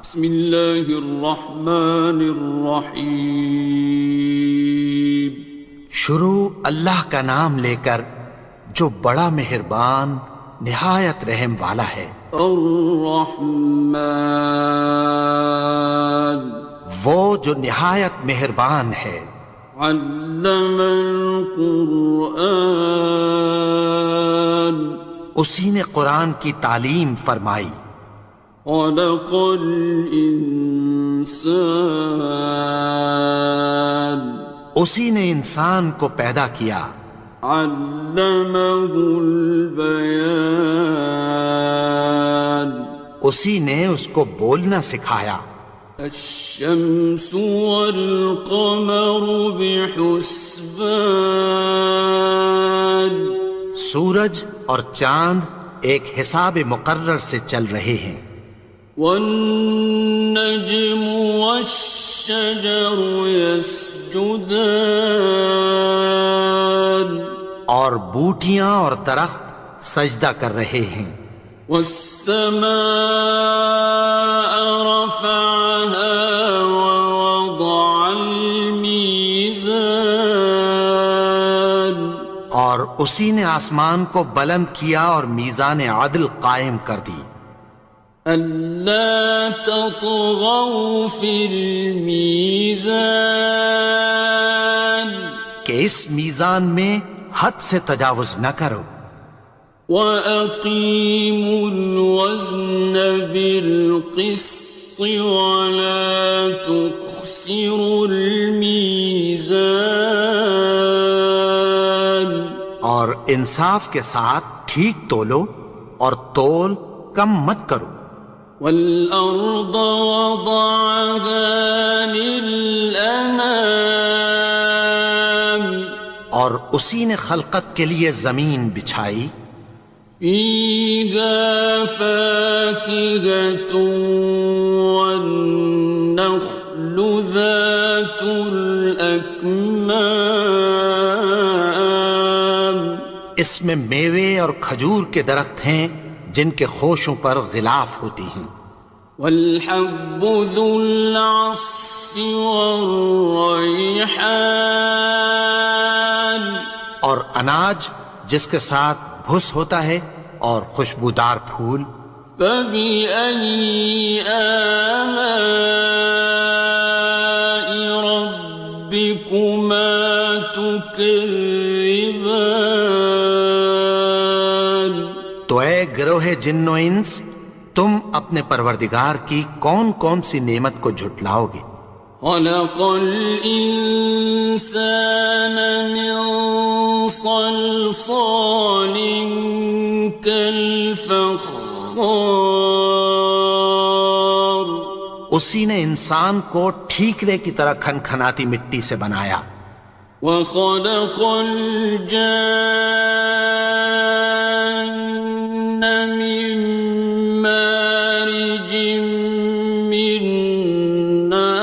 بسم اللہ الرحمن الرحیم. شروع اللہ کا نام لے کر جو بڑا مہربان نہایت رحم والا ہے. الرحمن وہ جو نہایت مہربان ہے. علم القرآن اسی نے قرآن کی تعلیم فرمائی. خلق الانسان اسی نے انسان کو پیدا کیا. علمہ البیان اسی نے اس کو بولنا سکھایا. الشمس والقمر بحسبان سورج اور چاند ایک حساب مقرر سے چل رہے ہیں. والنجم والشجر يسجدان اور بوٹیاں اور درخت سجدہ کر رہے ہیں. والسماء رفعها ووضع الميزان اور اسی نے آسمان کو بلند کیا اور میزان عدل قائم کر دی. ألا تطغوا في الميزان کہ اس میزان میں حد سے تجاوز نہ کرو. وَأَقِيمُوا الْوَزْنَ بِالْقِسْطِ وَلَا تُخْسِرُوا الْمِيزَانَ اور انصاف کے ساتھ ٹھیک تولو اور تول کم مت کرو. وَالْأَرْضَ وَضَعَهَا لِلْأَنَامِ اور اسی نے خلقت کے لیے زمین بچھائی. فِيهَا فَاكِهَةٌ وَالنَّخْلُ ذَاتُ الْأَكْمَامِ اس میں میوے اور کھجور کے درخت ہیں جن کے خوشوں پر غلاف ہوتی ہیں. وَالْحَبُّ ذُو الْعَصْفِ وَالرَّيْحَانِ اور اناج جس کے ساتھ بھس ہوتا ہے اور خوشبودار پھول. فَبِأَيِّ آلَاءِ رَبِّكُمَا تُكَذِّبَانِ تو اے گروہ جن و انس، تم اپنے پروردگار کی کون کون سی نعمت کو جھٹلاؤ گے؟ خَلَقَ الْإِنسَانَ مِنْ صَلْصَالٍ كَالْفَخَّارِ اسی نے انسان کو ٹھیکرے کی طرح کھنکھناتی مٹی سے بنایا. وَخَلَقَ الْجَانَّ مِن مَّارِجٍ مِّن نَّارٍ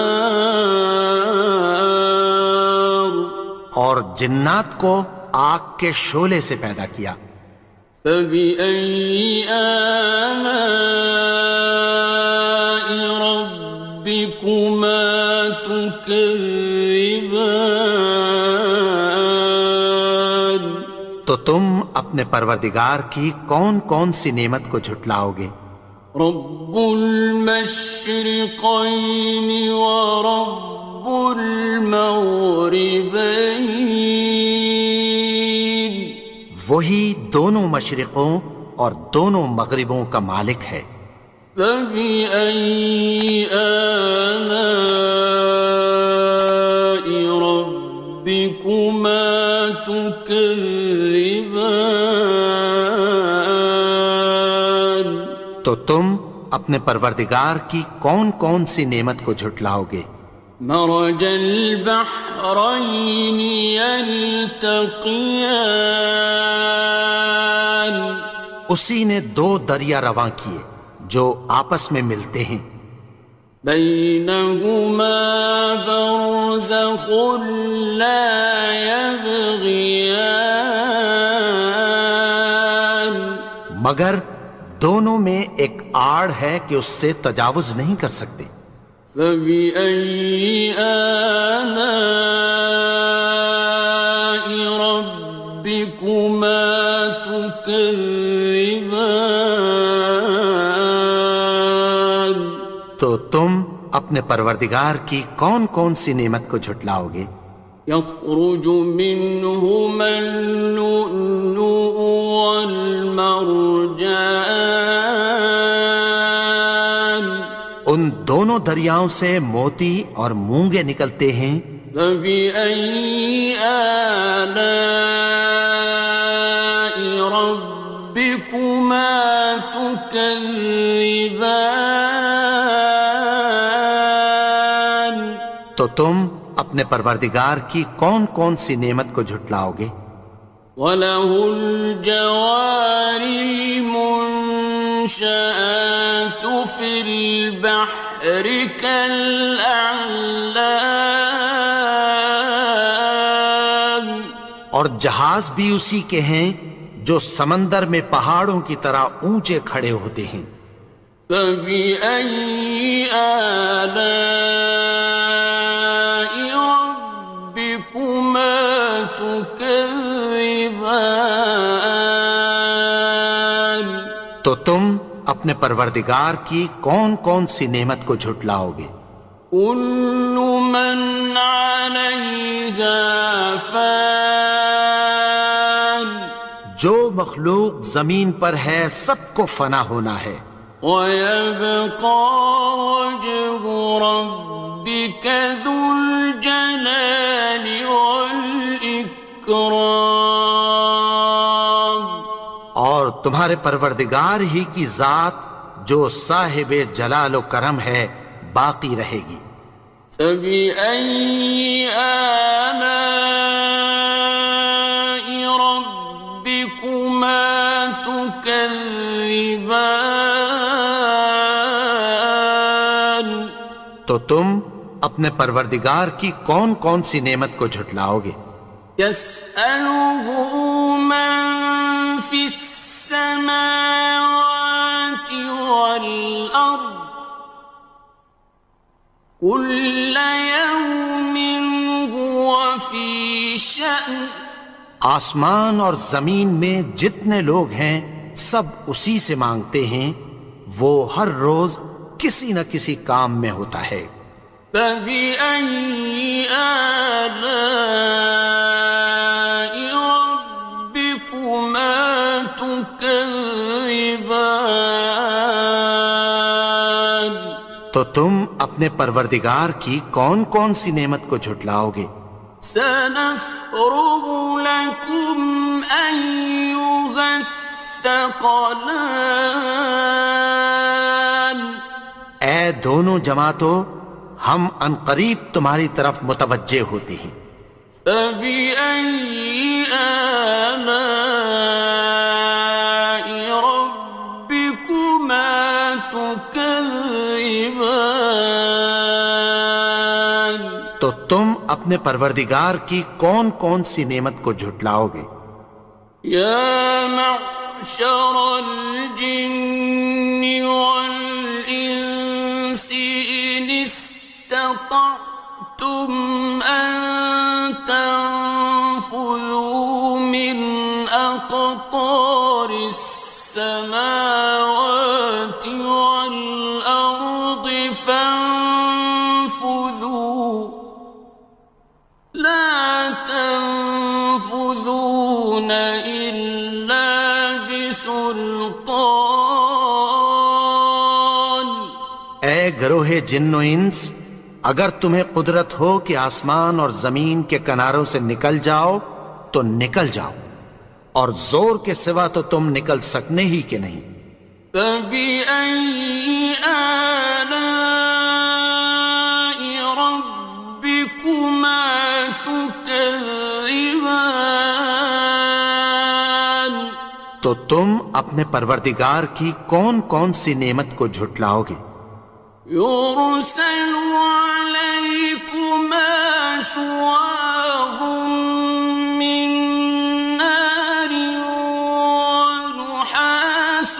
اور جنات کو آگ کے شعلے سے پیدا کیا. فَبِأَيِّ آلَاءِ رَبِّكُمَا تُكَذِّبَانِ تو تم اپنے پروردگار کی کون کون سی نعمت کو جھٹلاؤ گے؟ رب المشرقین ورب المغربین وہی دونوں مشرقوں اور دونوں مغربوں کا مالک ہے. فَبِأَيِّ آلَاءِ رَبِّكُمَا تُكَذِّبَانِ تو تم اپنے پروردگار کی کون کون سی نعمت کو جھٹلاؤ گے؟ مرج البحرین یلتقیان اسی نے دو دریا رواں کیے جو آپس میں ملتے ہیں. بینہما برزخ لا یبغیان مگر دونوں میں ایک آڑ ہے کہ اس سے تجاوز نہیں کر سکتے۔ فبأي آلاء ربكما تكذبان؟ تو تم اپنے پروردگار کی کون کون سی نعمت کو جھٹلاؤ گے؟ يخرج منهما اللؤلؤ والمرجان، ان دونوں دریاؤں سے موتی اور مونگے نکلتے ہیں۔ فبأي آلاء ربكما تكذبان؟ تو تم اپنے پروردگار کی کون کون سی نعمت کو جھٹلاؤ گے؟ وَلَهُ الْجَوَارِ الْمُنشَآتُ فِي الْبَحْرِ كَالْأَعْلَامِ، اور جہاز بھی اسی کے ہیں جو سمندر میں پہاڑوں کی طرح اونچے کھڑے ہوتے ہیں۔ فَبِأَيِّ آلَاءِ رَبِّكُمَا تُكَذِّبَانِ؟ تو تم اپنے پروردگار کی کون کون سی نعمت کو جھٹلاؤ گے؟ كُلُّ مَنْ عَلَيْهَا فَانٍ، جو مخلوق زمین پر ہے سب کو فنا ہونا ہے۔ وَيَبْقَى وَجْهُ رَبِّكَ ذُو الْجَلَالِ وَالْإِكْرَامِ، اور تمہارے پروردگار ہی کی ذات جو صاحب جلال و کرم ہے باقی رہے گی۔ فَبِأَيِّ آلَاءِ رَبِّكُمَا تُكَذِّبَانِ؟ تو تم اپنے پروردگار کی کون کون سی نعمت کو جھٹلاؤ گے؟ يَسْأَلُهُ مَن فِي السَّمَاوَاتِ وَالْأَرْضِ كُلَّ يَوْمٍ هُوَ فِي شَأْنٍ، آسمان اور زمین میں جتنے لوگ ہیں سب اسی سے مانگتے ہیں، وہ ہر روز کسی نہ کسی کام میں ہوتا ہے۔ فَبِأَيِّ آلَاءِ رَبِّكُمَا تُكَذِّبَانِ؟ تو تم اپنے پروردگار کی کون کون سی نعمت کو جھٹلاؤ گے؟ سَنَفْرُغُ لَكُمْ أَيُّهَ الثَّقَلَانِ، اے دونوں جماعتوں، ہم عنقریب تمہاری طرف متوجہ ہوتے ہیں۔ فَبِأَيِّ آلَاءِ رَبِّكُمَا تُكَذِّبَانِ؟ تو تم اپنے پروردگار کی کون کون سی نعمت کو جھٹلاؤ گے؟ يَا مَعْشَرَ الْجِنِّ وَالْإِنسِ إِنِ اسْتَطَعْتُمْ أَن تَنفُذُوا مِنْ أَقْطَارِ السَّمَاوَاتِ وَالْأَرْضِ فَانفُذُوا، لَا تَنفُذُونَ إِلَّا بِسُلْطَانٍ۔ اے گروہ جن و انس، اگر تمہیں قدرت ہو کہ آسمان اور زمین کے کناروں سے نکل جاؤ تو نکل جاؤ، اور زور کے سوا تو تم نکل سکنے ہی کہ نہیں۔ فَبِأَيِّ آلَاءِ رَبِّكُمَا تُكَذِّبَانِ؟ تو تم اپنے پروردگار کی کون کون سی نعمت کو جھٹلاؤ گے؟ يُرْسَلُ عَلَيْكُمَا شُوَاظٌ مِّن نَّارٍ وَنُحَاسٌ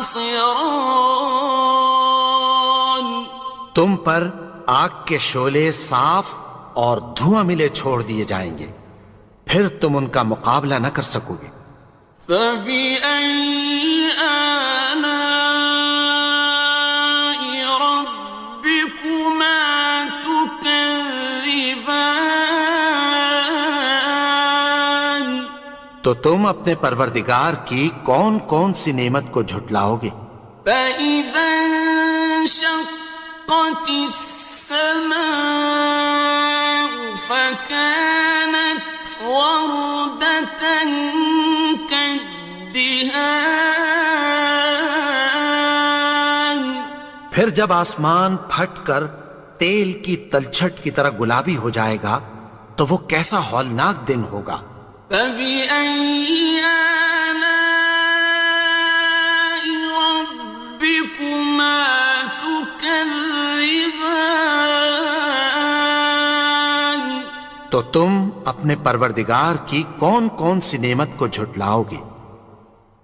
ينتصران تم پر آگ کے شعلے صاف اور دھواں ملے چھوڑ دیے جائیں گے، پھر تم ان کا مقابلہ نہ کر سکو گے۔ فبأي آلاء ربكما تكذبان تو تم اپنے پروردگار کی کون کون سی نعمت کو جھٹلاؤ گے؟ فإذا انشقت السماء فكانت وردة كالدهان پھر جب آسمان پھٹ کر تیل کی تلچھٹ کی طرح گلابی ہو جائے گا تو وہ کیسا ہولناک دن ہوگا۔ فبأي آلاء ربكما تكذبان تو تم اپنے پروردگار کی کون کون سی نعمت کو جھٹلاؤ گے؟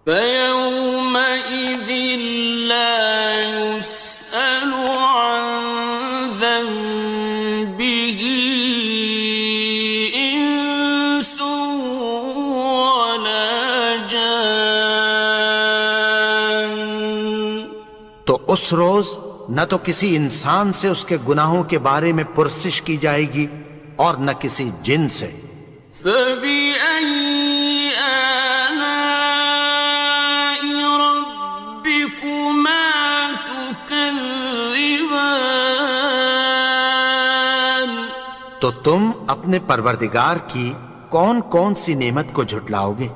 فيومئذ لا يسأل عن ذنبه إنس ولا جان تو اس روز نہ تو کسی انسان سے اس کے گناہوں کے بارے میں پرسش کی جائے گی اور نہ کسی جن سے۔ فبأي آلاء ربكما تكذبان تو تم اپنے پروردگار کی کون کون سی نعمت کو جھٹلاؤ گے؟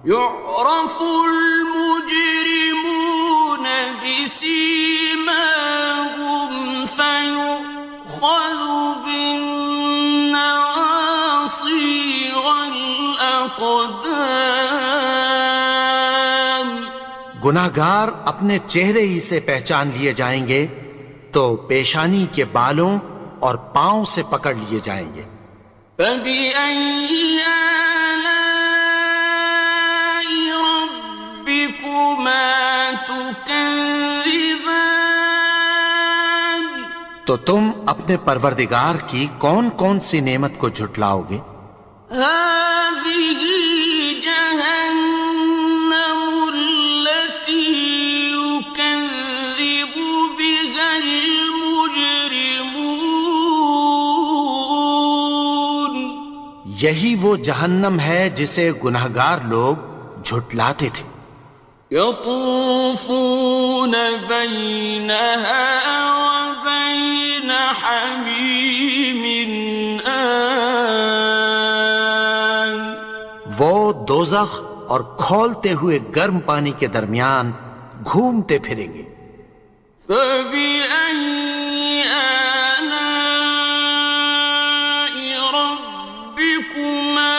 يعرف المجرمون بسيماهم فيؤخذ بالنواصي والأقدام گناہگار اپنے چہرے ہی سے پہچان لیے جائیں گے تو پیشانی کے بالوں اور پاؤں سے پکڑ لیے جائیں گے۔ فبأي آلاء ربكما تكذبان تو تم اپنے پروردگار کی کون کون سی نعمت کو جھٹلاؤ گے؟ هذه جهنم التي يكذب بها المجرمون یہی وہ جہنم ہے جسے گناہگار لوگ جھٹلاتے تھے۔ يطوفون بينها وبين حميم آن وہ دوزخ اور کھولتے ہوئے گرم پانی کے درمیان گھومتے پھریں گے۔ فبأي آلاء ربكما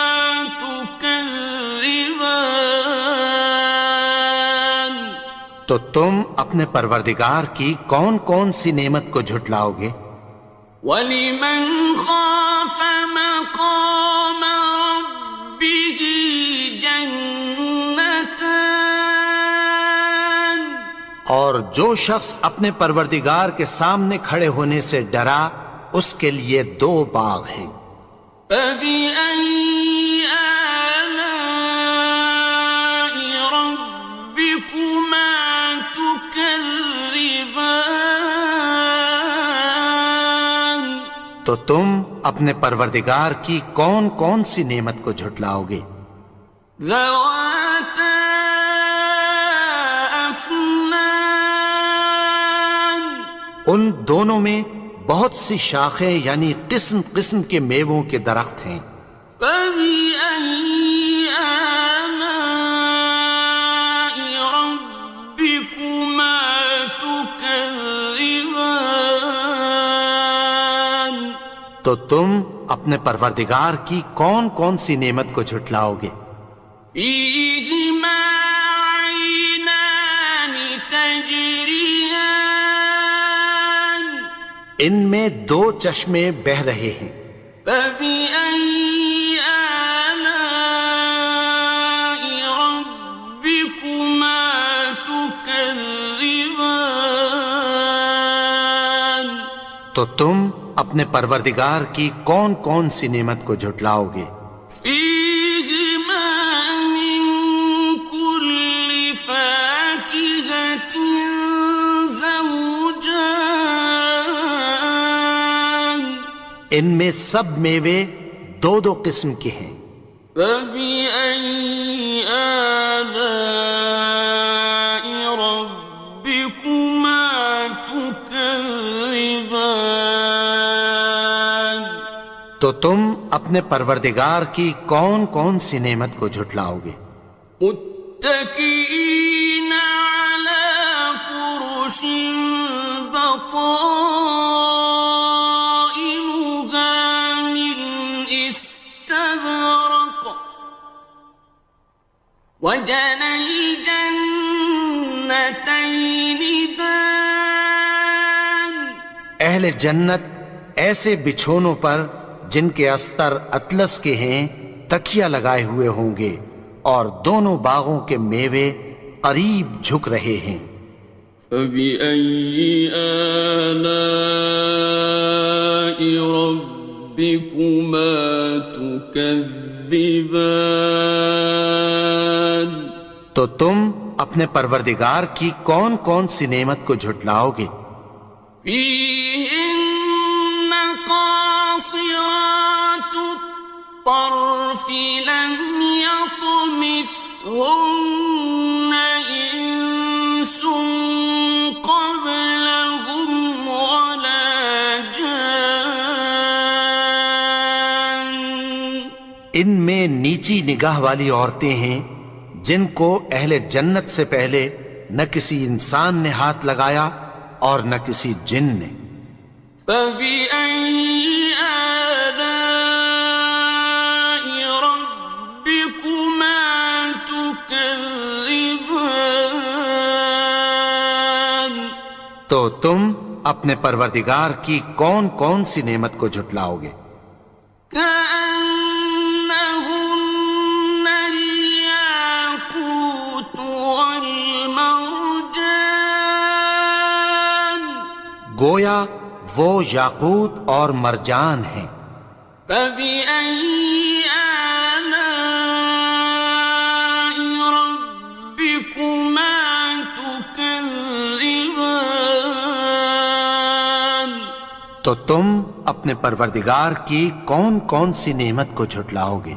تكذبان تو تم اپنے پروردگار کی کون کون سی نعمت کو جھٹلاؤ گے؟ وَلِمَنْ خَافَ مَقَامَ رَبِّهِ جَنَّتَانِ اور جو شخص اپنے پروردگار کے سامنے کھڑے ہونے سے ڈرا اس کے لیے دو باغ ہیں۔ فَبِأَيِّ آلَاءِ رَبِّكُمَا تُكَذِّبَانِ تو تم اپنے پروردگار کی کون کون سی نعمت کو جھٹلاؤ گے؟ ذَوَاتَا أَفْنَانٍ ان دونوں میں بہت سی شاخیں یعنی قسم قسم کے میووں کے درخت ہیں۔ فَبِأَيِّ آلَاءِ رَبِّكُمَا تُكَذِّبَانِ تو تم اپنے پروردگار کی کون کون سی نعمت کو جھٹلاؤ گے؟ فِيهِمَا عَيْنَانِ تَجْرِيَانِ ان میں دو چشمے بہہ رہے ہیں۔ فَبِأَيِّ آلَاءِ رَبِّكُمَا تُكَذِّبَانِ تكذبان تو تم اپنے پروردگار کی کون کون سی نعمت کو جھٹلاؤ گے؟ فيهما من كل فاكهة زوجان ان میں سب میوے دو دو قسم کے ہیں۔ فبأي آلاء ربكما تكذبان تو تم اپنے پروردگار کی کون کون سی نعمت کو جھٹلاؤ گے؟ متكئين على فرش بطائنها من استبرق وجنى الجنتين دان اہل جنت ایسے بچھونوں پر جن کے استر اطلس کے ہیں تکیہ لگائے ہوئے ہوں گے، اور دونوں باغوں کے میوے قریب جھک رہے ہیں۔ فبأي آلاء ربكما تكذبان تو تم اپنے پروردگار کی کون کون سی نعمت کو جھٹلاؤ گے؟ فيهن قاصرات الطرف لم يطمثهن إنس قبلهم ولا جان ان میں نیچی نگاہ والی عورتیں ہیں جن کو اہل جنت سے پہلے نہ کسی انسان نے ہاتھ لگایا اور نہ کسی جن نے۔ فبأي آلاء ربكما تكذبان تو تم اپنے پروردگار کی کون کون سی نعمت کو جھٹلاؤ گے؟ كأنهن الياقوت والمرجان گویا وہ یاقوت اور مرجان ہیں۔ فبأي آلاء ربكما تكذبان تو تم اپنے پروردگار کی کون کون سی نعمت کو جھٹلاؤ گے؟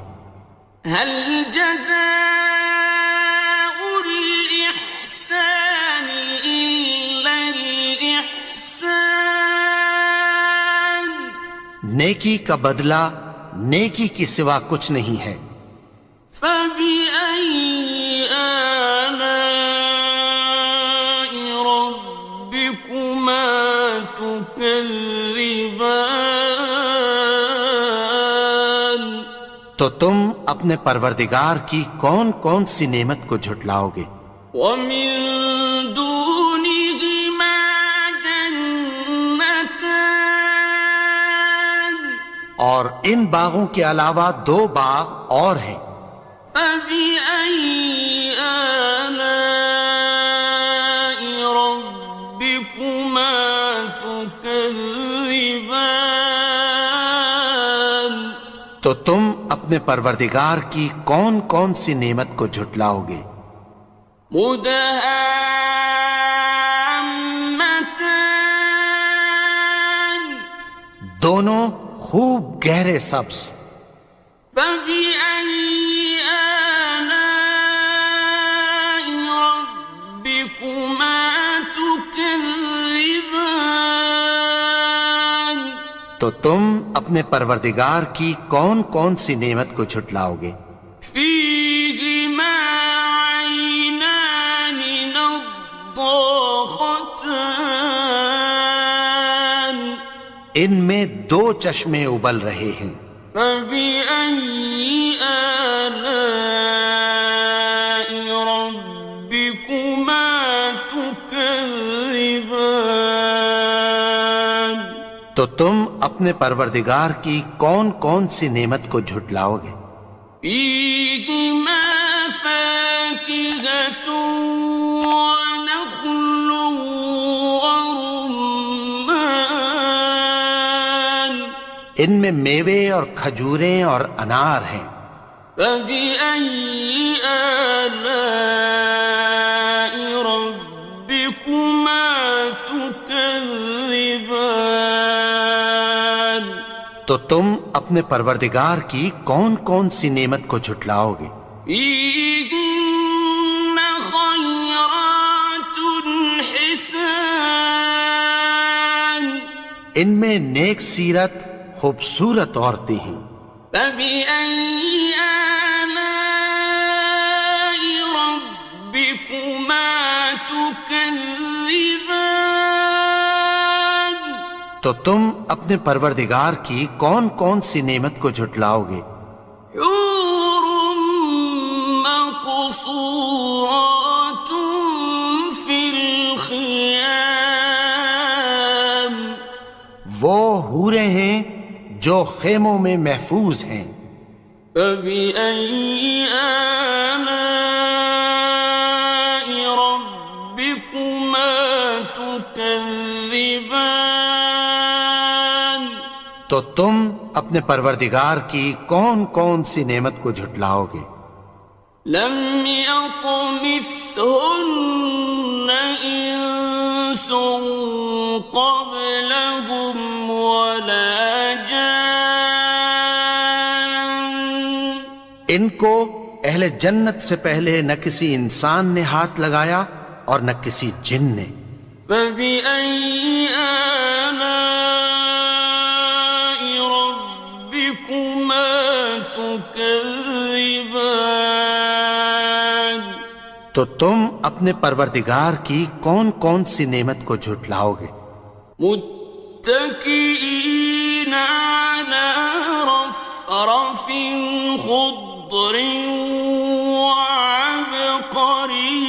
هل جزاء الإحسان إلا الإحسان نیکی کا بدلہ نیکی کی سوا کچھ نہیں ہے۔ فبأي آلاء ربكما تكذبان تو تم اپنے پروردگار کی کون کون سی نعمت کو جھٹلاؤ گے؟ ومن دونهما جنتان اور ان باغوں کے علاوہ دو باغ اور ہیں۔ فبأي آلاء ربكما تكذبان تو تم اپنے پروردگار کی کون کون سی نعمت کو جھٹلاؤ گے؟ مدهامتان دونوں خوب گہرے سبز۔ فبأي آلاء ربكما تكذبان تو تم اپنے پروردگار کی کون کون سی نعمت کو جھٹلاؤ گے؟ فيهما عينان نضاختان ان میں دو چشمے ابل رہے ہیں۔ فبأي آلاء ربكما تكذبان تو تم اپنے پروردگار کی کون کون سی نعمت کو جھٹلاؤ گے؟ فيهما فاكهة ونخل ان میں میوے اور کھجوریں اور انار ہیں۔ فبأي آلاء ربكما تكذبان؟ تو تم اپنے پروردگار کی کون کون سی نعمت کو جھٹلاؤ گے؟ فيهن خيرات حسان، ان میں نیک سیرت خوبصورت عورتیں ہیں۔ فبأي آلاء ربكما تكذبان؟ تو تم اپنے پروردگار کی کون کون سی نعمت کو جھٹلاؤ گے؟ حور مقصورات في الخيام، وہ حوریں ہیں جو خیموں میں محفوظ ہیں۔ فبأي آلاء ربكما تكذبان؟ تو تم اپنے پروردگار کی کون کون سی نعمت کو جھٹلاؤ گے؟ لم يطمثهن إنس قبلهم ولا جان، ان کو اہل جنت سے پہلے نہ کسی انسان نے ہاتھ لگایا اور نہ کسی جن نے۔ فبأي آلاء ربكما تكذبان؟ تو تم اپنے پروردگار کی کون کون سی نعمت کو جھٹلاؤ گے؟ متكئين على رفرف خضر وعبقري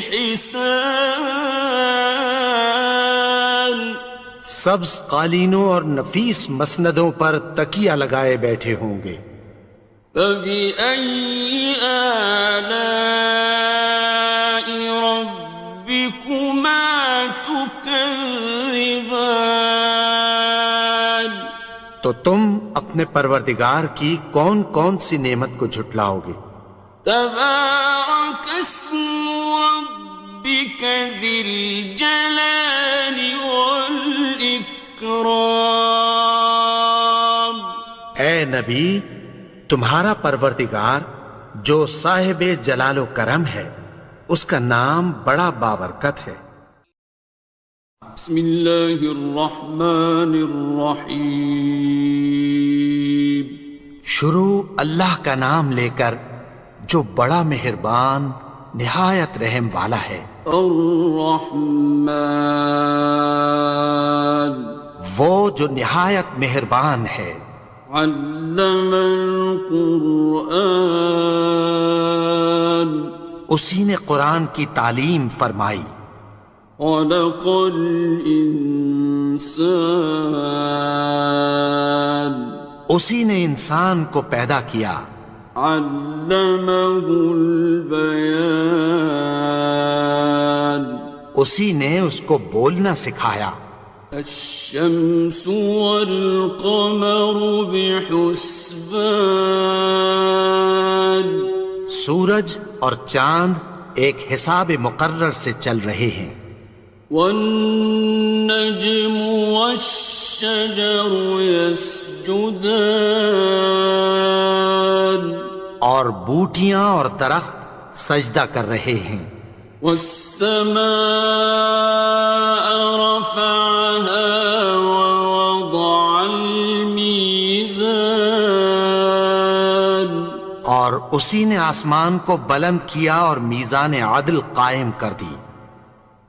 حسان، سبز قالینوں اور نفیس مسندوں پر تکیہ لگائے بیٹھے ہوں گے۔ فبأي آلاء ربكما تكذبان؟ تو تم اپنے پروردگار کی کون کون سی نعمت کو جھٹلاؤ گے؟ تبارك اسم ربك ذي الجلال والإكرام۔ اے نبی، تمہارا پروردگار جو صاحب جلال و کرم ہے، اس کا نام بڑا بابرکت ہے۔ بسم اللہ الرحمن الرحیم، شروع اللہ کا نام لے کر جو بڑا مہربان نہایت رحم والا ہے۔ الرحمن، وہ جو نہایت مہربان ہے۔ علم القرآن، اسی نے قرآن کی تعلیم فرمائی۔ خلق الانسان، اسی نے انسان کو پیدا کیا۔ علمہ البیان، اسی نے اس کو بولنا سکھایا۔ الشمس والقمر بحسبان، سورج اور چاند ایک حساب مقرر سے چل رہے ہیں۔ والنجم والشجر يسجدان، اور بوٹیاں اور درخت سجدہ کر رہے ہیں۔ والسماء رفعها ووضع الميزان، اور اسی نے آسمان کو بلند کیا اور میزان عدل قائم کر دی۔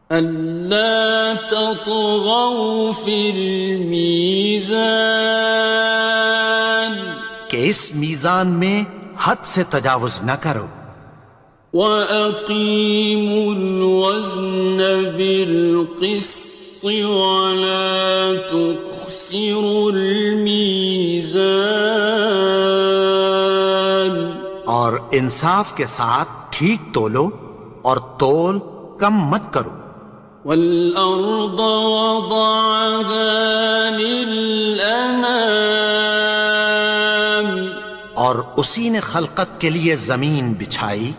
ألا تطغوا في الميزان، کہ اس میزان میں حد سے تجاوز نہ کرو۔ وَأَقِيمُوا الْوَزْنَ بِالْقِسْطِ وَلَا تُخْسِرُوا الْمِيزَانَ، اور انصاف کے ساتھ ٹھیک تولو اور تول کم مت کرو۔ والأرض وضعها للأنام اور اسی نے خلقت کے لیے زمین بچھائی،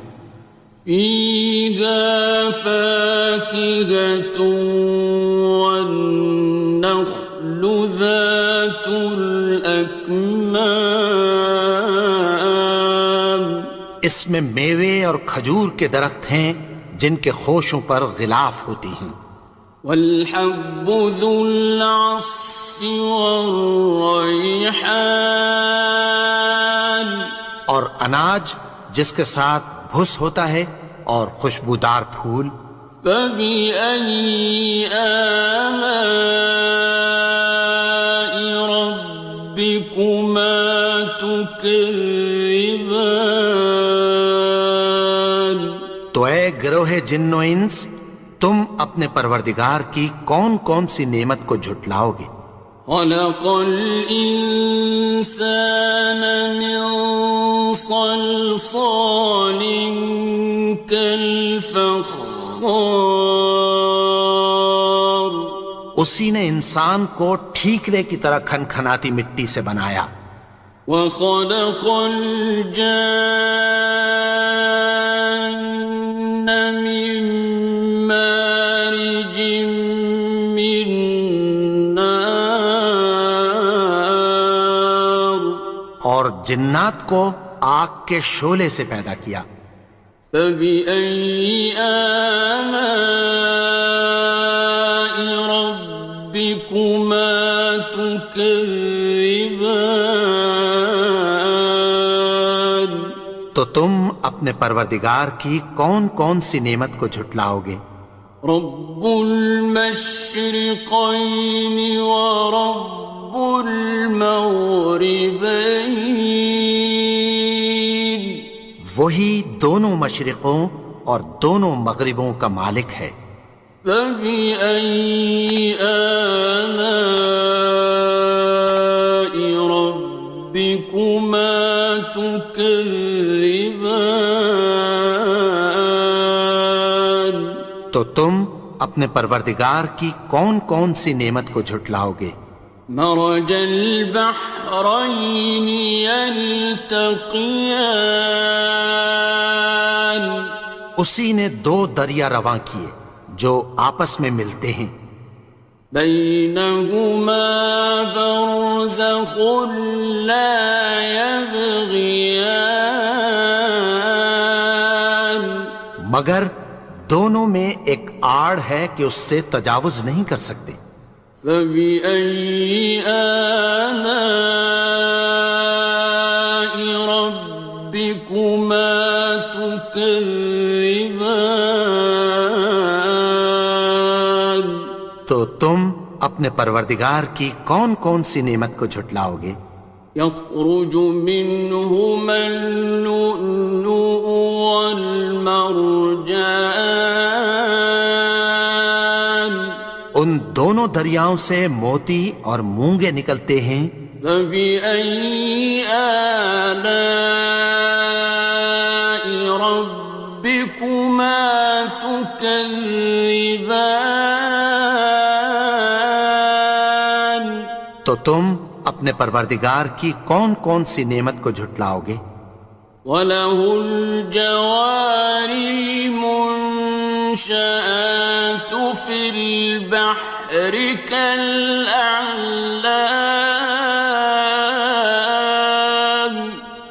فيها فاكهة والنخل ذات الأكمام اس میں میوے اور کھجور کے درخت ہیں جن کے خوشوں پر غلاف ہوتی ہیں، والحب ذو العصف والريحان اور اناج جس کے ساتھ بھس ہوتا ہے اور خوشبودار پھول۔ فبأي آلاء ربكما تكذبان تو اے گروہ جن و انس، تم اپنے پروردگار کی کون کون سی نعمت کو جھٹلاؤ گے؟ خلق الإنسان من صلصال كالفخار اسی نے انسان کو ٹھیکرے کی طرح کھنکھناتی مٹی سے بنایا، وخلق الجان من مارج من نار اور جنات کو آگ کے شعلے سے پیدا کیا۔ فبأي آلاء ربكما تكذبان تو تم اپنے پروردگار کی کون کون سی نعمت کو جھٹلاؤ گے؟ رب المشرقين ورب المغربين وہی دونوں مشرقوں اور دونوں مغربوں کا مالک ہے۔ فبأي آلاء ربكما تكذبان تو تم اپنے پروردگار کی کون کون سی نعمت کو جھٹلاؤ گے؟ مرج البحرين يلتقيان اسی نے دو دریا رواں کیے جو آپس میں ملتے ہیں، بينهما برزخ لا يبغيان مگر دونوں میں ایک آڑ ہے کہ اس سے تجاوز نہیں کر سکتے۔ فبأي آلاء ربكما تكذبان تو تم اپنے پروردگار کی کون کون سی نعمت کو جھٹلاؤ گے؟ يخرج منهما اللؤلؤ والمرجان ان دونوں دریاؤں سے موتی اور مونگے نکلتے ہیں۔ فبأي آلاء ربكما تكذبان تو تم اپنے پروردگار کی کون کون سی نعمت کو جھٹلاؤ گے؟ وَلَهُ الْجَوَارِ الْمُنشَآتُ فِي الْبَحْرِ كَالْأَعْلَامِ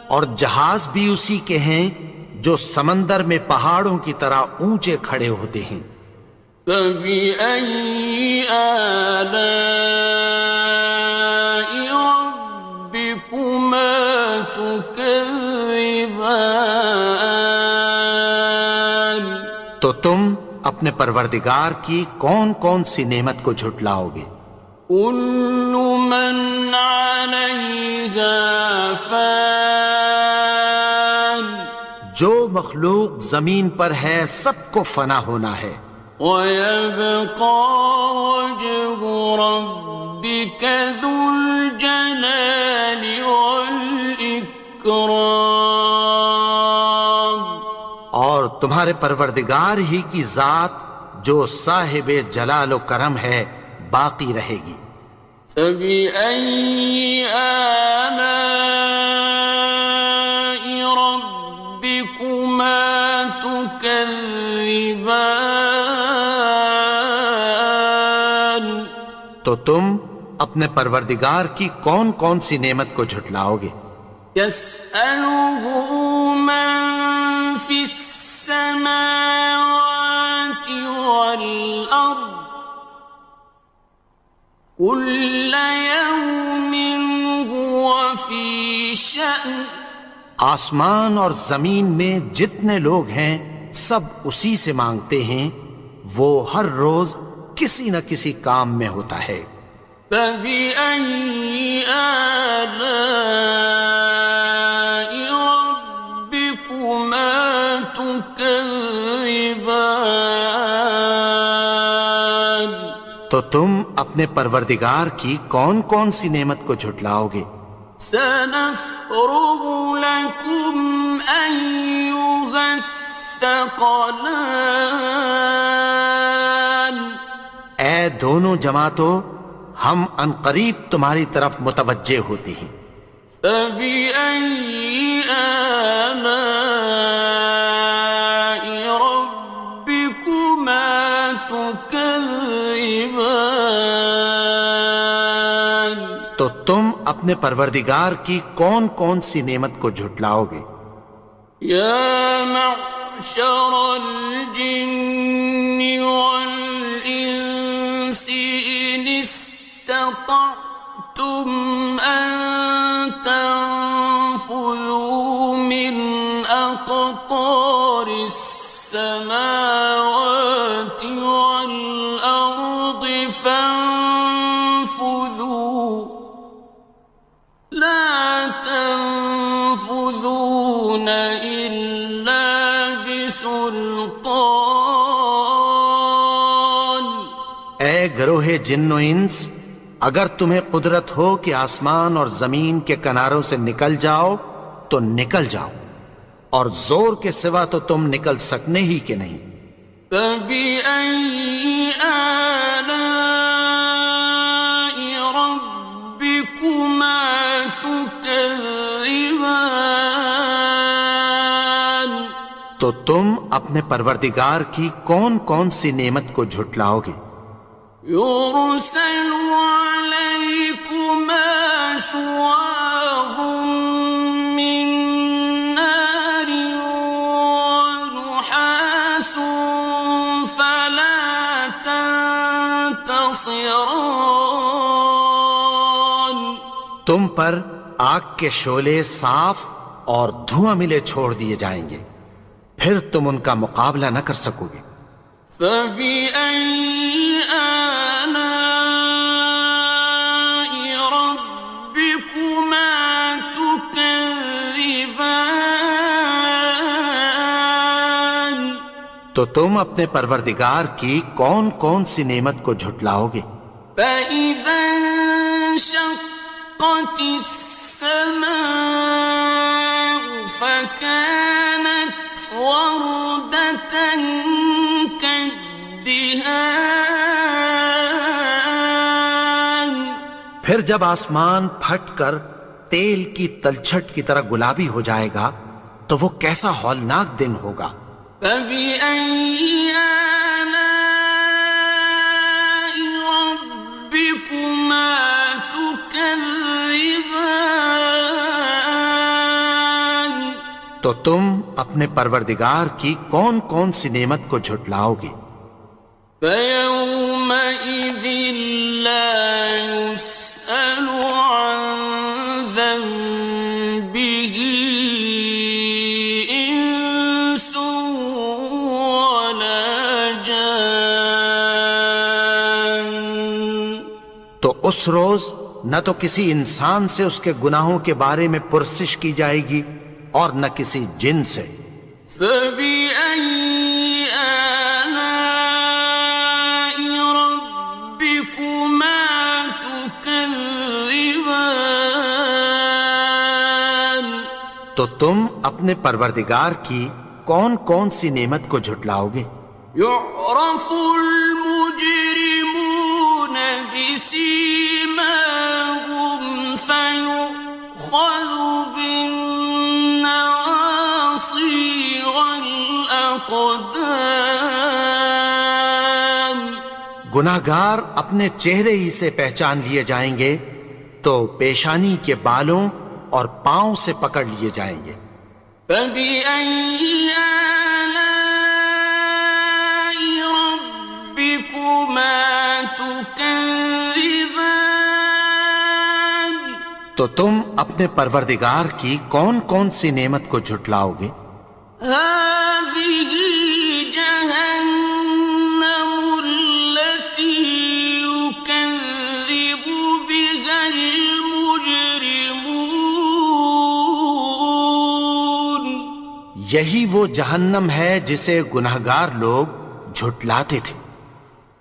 اور جہاز بھی اسی کے ہیں جو سمندر میں پہاڑوں کی طرح اونچے کھڑے ہوتے ہیں۔ فبأي آلاء ربكما تكذبان تو تم اپنے پروردگار کی کون کون سی نعمت کو جھٹلاؤ گے؟ كل من عليها فان جو مخلوق زمین پر ہے سب کو فنا ہونا ہے، ويبقى وجه ربك ذو الجلال والإكرام اور تمہارے پروردگار ہی کی ذات جو صاحب جلال و کرم ہے باقی رہے گی۔ فَبِأَيِّ آلَاءِ رَبِّكُمَا تُكَذِّبَانِ؟ تو تم اپنے پروردگار کی کون کون سی نعمت کو جھٹلاؤ گے؟ يَسْأَلُهُ مَن فِي السَّمَاوَاتِ وَالْأَرْضِ كُلَّ يَوْمٍ هُوَ فِي شَأْنٍ۔ آسمان اور زمین میں جتنے لوگ ہیں سب اسی سے مانگتے ہیں، وہ ہر روز کسی نہ کسی کام میں ہوتا ہے۔ فَبِأَيِّ آلَاءِ رَبِّكُمَا تُكَذِّبَانِ؟ تو تم اپنے پروردگار کی کون کون سی نعمت کو جھٹلاؤ گے؟ سَنَفْرُغُ لَكُمْ أَيُّهَ الثَّقَلَانِ؟ اے دونوں جماعتوں، ہم عنقریب تمہاری طرف متوجہ ہوتے ہیں۔ فَبِأَيِّ آلَاءِ رَبِّكُمَا تُكَذِّبَانِ؟ تو تم اپنے پروردگار کی کون کون سی نعمت کو جھٹلاؤ گے؟ يَا مَعْشَرَ الْجِنِّ وَالْإِنسِ إِنِ اسْتَطَعْتُمْ أَن تَنفُذُوا مِنْ أَقْطَارِ السَّمَاوَاتِ وَالْأَرْضِ فَانفُذُوا لَا تَنفُذُونَ إِلَّا بِسُلْطَانٍ۔ اے گروہ جن و انس، اگر تمہیں قدرت ہو کہ آسمان اور زمین کے کناروں سے نکل جاؤ تو نکل جاؤ، اور زور کے سوا تو تم نکل سکنے ہی کہ نہیں۔ فَبِأَيِّ آلَاءِ رَبِّكُمَا تُكَذِّبَانِ؟ تو تم اپنے پروردگار کی کون کون سی نعمت کو جھٹلاؤ گے؟ يُرْسَلُ عَلَيْكُمَا شُوَاظٌ مِّن نَّارٍ وَنُحَاسٌ فَلَا تَنتَصِرَانِ؟ تم پر آگ کے شعلے صاف اور دھواں ملے چھوڑ دیے جائیں گے، پھر تم ان کا مقابلہ نہ کر سکو گے۔ فَبِأَيِّ آلَاءِ رَبِّكُمَا تُكَذِّبَانِ؟ تو تم اپنے پروردگار کی کون کون سی نعمت کو جھٹلاؤ گے؟ فَإِذَا انشَقَّتِ السَّمَاءُ فَكَانَتْ وَرْدَةً كَالدِّهَانِ؟ پھر جب آسمان پھٹ کر تیل کی تلچھٹ کی طرح گلابی ہو جائے گا تو وہ کیسا ہولناک دن ہوگا۔ فَبِأَيِّ آلَاءِ رَبِّكُمَا تُكَذِّبَانِ؟ تو تم اپنے پروردگار کی کون کون سی نعمت کو جھٹلاؤ گے؟ فَيَوْمَئِذٍ لَا يُسْأَلُ عَن ذَنبِهِ إِنسٌ وَلَا جَانٌّ۔ تو اس روز نہ تو کسی انسان سے اس کے گناہوں کے بارے میں پرسش کی جائے گی اور نہ کسی جن سے۔ فَبِأَيِّ آلَاءِ رَبِّكُمَا تُكَذِّبَانِ؟ تو تم اپنے پروردگار کی کون کون سی نعمت کو جھٹلاؤ گے؟ يعرف المجرمون بسيماهم فيؤخذ بالنواصي والأقدام. گناہگار اپنے چہرے ہی سے پہچان لیے جائیں گے تو پیشانی کے بالوں اور پاؤں سے پکڑ لیے جائیں گے. فَبِأَيِّ آلَاءِ رَبِّكُمَا تُكَذِّبَانِ. تو تم اپنے پروردگار کی کون کون سی نعمت کو جھٹلاؤ گے؟ هَٰذِهِ جَهَنَّمُ الَّتِي يُكَذِّبُ بِهَا الْمُجْرِمُونَ. یہی وہ جہنم ہے جسے گناہگار لوگ جھٹلاتے تھے.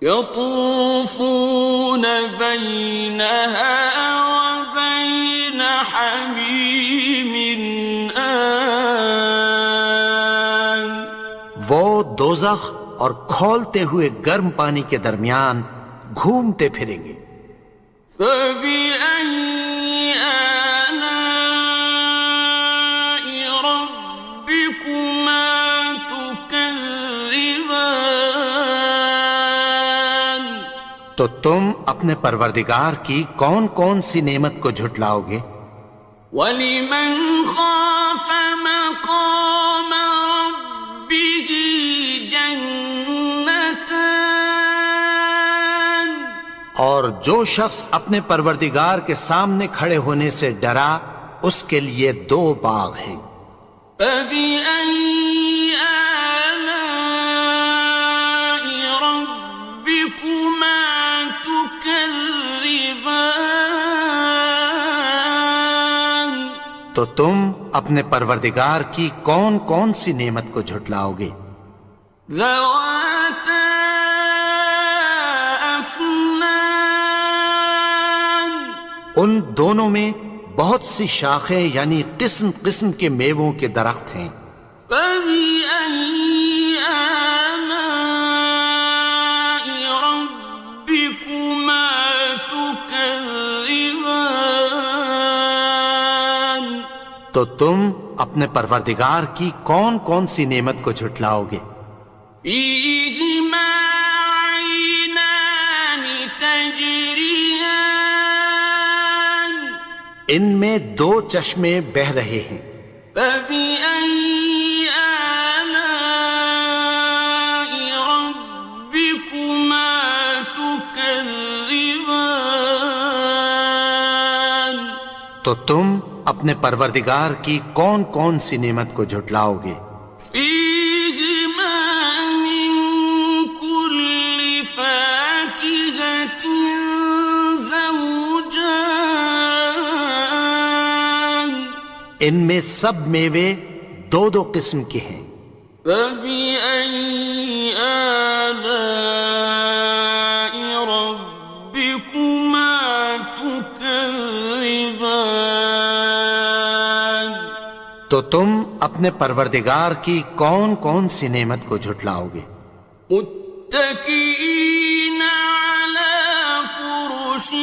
يطوفون بينها وبين حميم آن. وہ دوزخ اور کھولتے ہوئے گرم پانی کے درمیان گھومتے پھریں گے. فبأي آلاء ربكما تكذبان. تو تم اپنے پروردگار کی کون کون سی نعمت کو جھٹلاؤ گے؟ وَلِمَنْ خَافَ مَقَامَ رَبِّهِ جَنَّتَانِ. اور جو شخص اپنے پروردگار کے سامنے کھڑے ہونے سے ڈرا اس کے لیے 2 باغ ہیں. فَبِأَيِّ آلَاءِ رَبِّكُمَا تُكَذِّبَانِ. تو تم اپنے پروردگار کی کون کون سی نعمت کو جھٹلاؤ گے؟ ذَوَاتَا أَفْنَانٍ. ان دونوں میں بہت سی شاخیں یعنی قسم قسم کے میووں کے درخت ہیں. فَبِأَيِّ آلَاءِ رَبِّكُمَا تُكَذِّبَانِ. تو تم اپنے پروردگار کی کون کون سی نعمت کو جھٹلاؤ گے؟ فِيهِمَا عَيْنَانِ تَجْرِيَانِ. ان میں 2 چشمے بہہ رہے ہیں. فَبِأَيِّ آلَاءِ رَبِّكُمَا تُكَذِّبَانِ. تو تم اپنے پروردگار کی کون کون سی نعمت کو جھٹلاؤ گے؟ فِيهِمَا مِن كُلِّ فَاكِهَةٍ زَوْجَانِ. ان میں سب میوے 2 قسم کے ہیں. فَبِأَيِّ آلَاءِ رَبِّكُمَا تُكَذِّبَانِ. تو تم اپنے پروردگار کی کون کون سی نعمت کو جھٹلاؤ گے؟ متكئين على فرش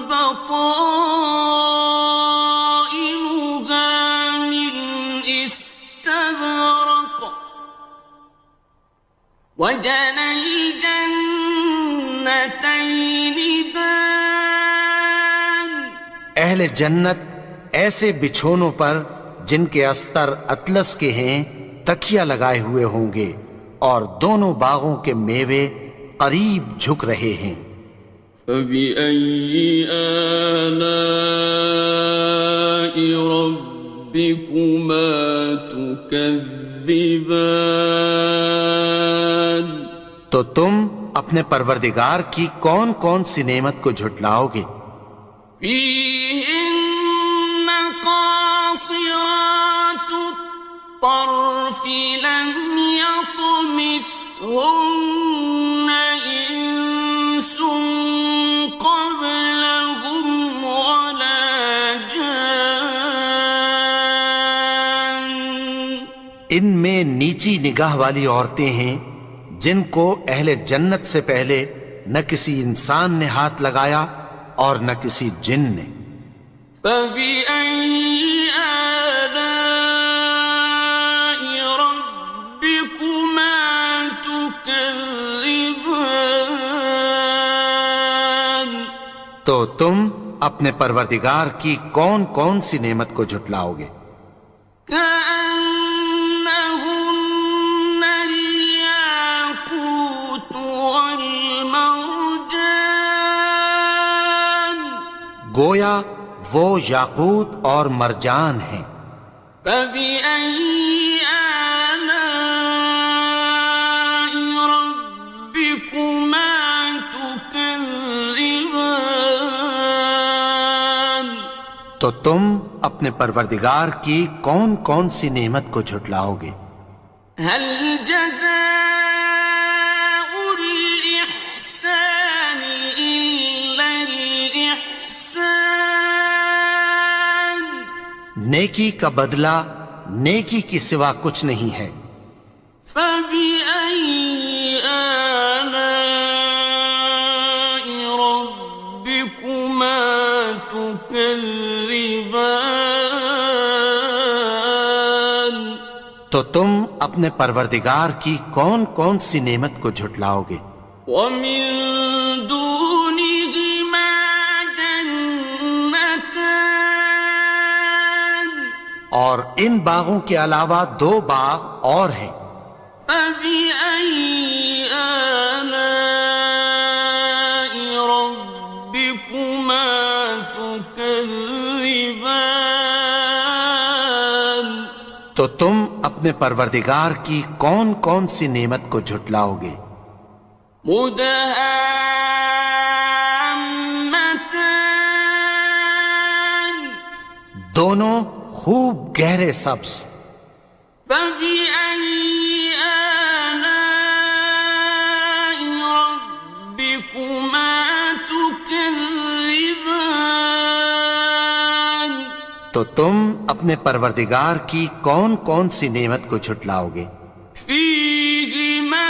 بطائنها من استبرق وجنى الجنتين دان. اہل جنت ایسے بچھونوں پر جن کے استر اطلس کے ہیں تکیہ لگائے ہوئے ہوں گے اور دونوں باغوں کے میوے قریب جھک رہے ہیں. فَبِأَيِّ آلَاءِ رَبِّكُمَا تُكَذِّبَانِ. تو تم اپنے پروردگار کی کون کون سی نعمت کو جھٹلاؤ گے؟ فِيهِنَّ قَاصِرَاتُ الطَّرْفِ لَمْ يَطْمِثْهُنَّ إِنسٌ قَبْلَهُمْ وَلَا جَانٌّ. ان میں نیچی نگاہ والی عورتیں ہیں جن کو اہل جنت سے پہلے نہ کسی انسان نے ہاتھ لگایا اور نہ کسی جن نے۔ فَبِأَيِّ آلَاءِ رَبِّكُمَا تُكَذِّبَانِ، تو تم اپنے پروردگار کی کون کون سی نعمت کو جھٹلاؤ گے؟ كأنهن الياقوت والمرجان، گویا وہ یاقوت اور مرجان ہیں۔ فبأي آلاء ربكما تكذبان، تو تم اپنے پروردگار کی کون کون سی نعمت کو جھٹلاؤ گے؟ هل جزاء الإحسان إلا الإحسان، نیکی کا بدلہ نیکی کی سوا کچھ نہیں ہے۔ فبأي آلاء ربكما تكذبان، تو تم اپنے پروردگار کی کون کون سی نعمت کو جھٹلاؤ گے؟ ومن دونهما جنتان، اور ان باغوں کے علاوہ دو باغ اور ہیں۔ فبأي آلاء ربكما تكذبان، تو تم اپنے پروردگار کی کون کون سی نعمت کو جھٹلاؤ گے؟ مدهامتان، دونوں خوب گہرے سبز۔ فبأي آلاء ربكما تكذبان، تو تم اپنے پروردگار کی کون کون سی نعمت کو جھٹلاؤ گے؟ فيهما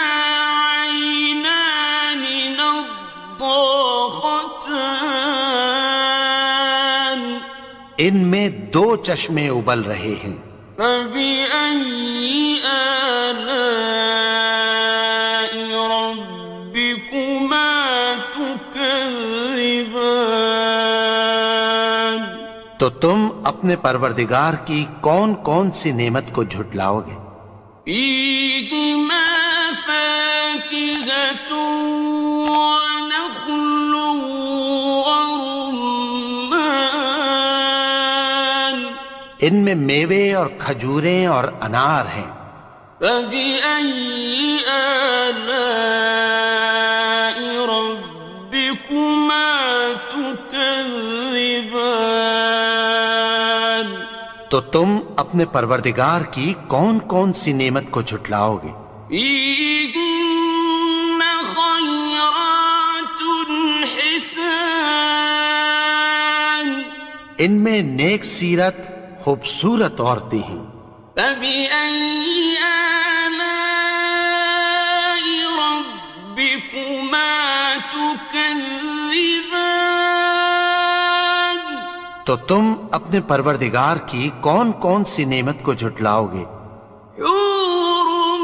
عينان نضاختان، ان میں دو چشمے ابل رہے ہیں۔ فبأي آلاء ربكما تكذبان، تو تم اپنے پروردگار کی کون کون سی نعمت کو جھٹلاؤ گے؟ فيهما فاكهة ونخل ورمان، ان میں میوے اور کھجوریں اور انار ہیں۔ فبأي آلاء ربكما تكذبان، تو تم اپنے پروردگار کی کون کون سی نعمت کو جھٹلاؤ گے؟ فيهن خيرات حسان، ان میں نیک سیرت خوبصورت عورتیں ہیں۔ فبأي آلاء ربكما تكذبان، تو تم اپنے پروردگار کی کون کون سی نعمت کو جھٹلاؤ گے؟ حور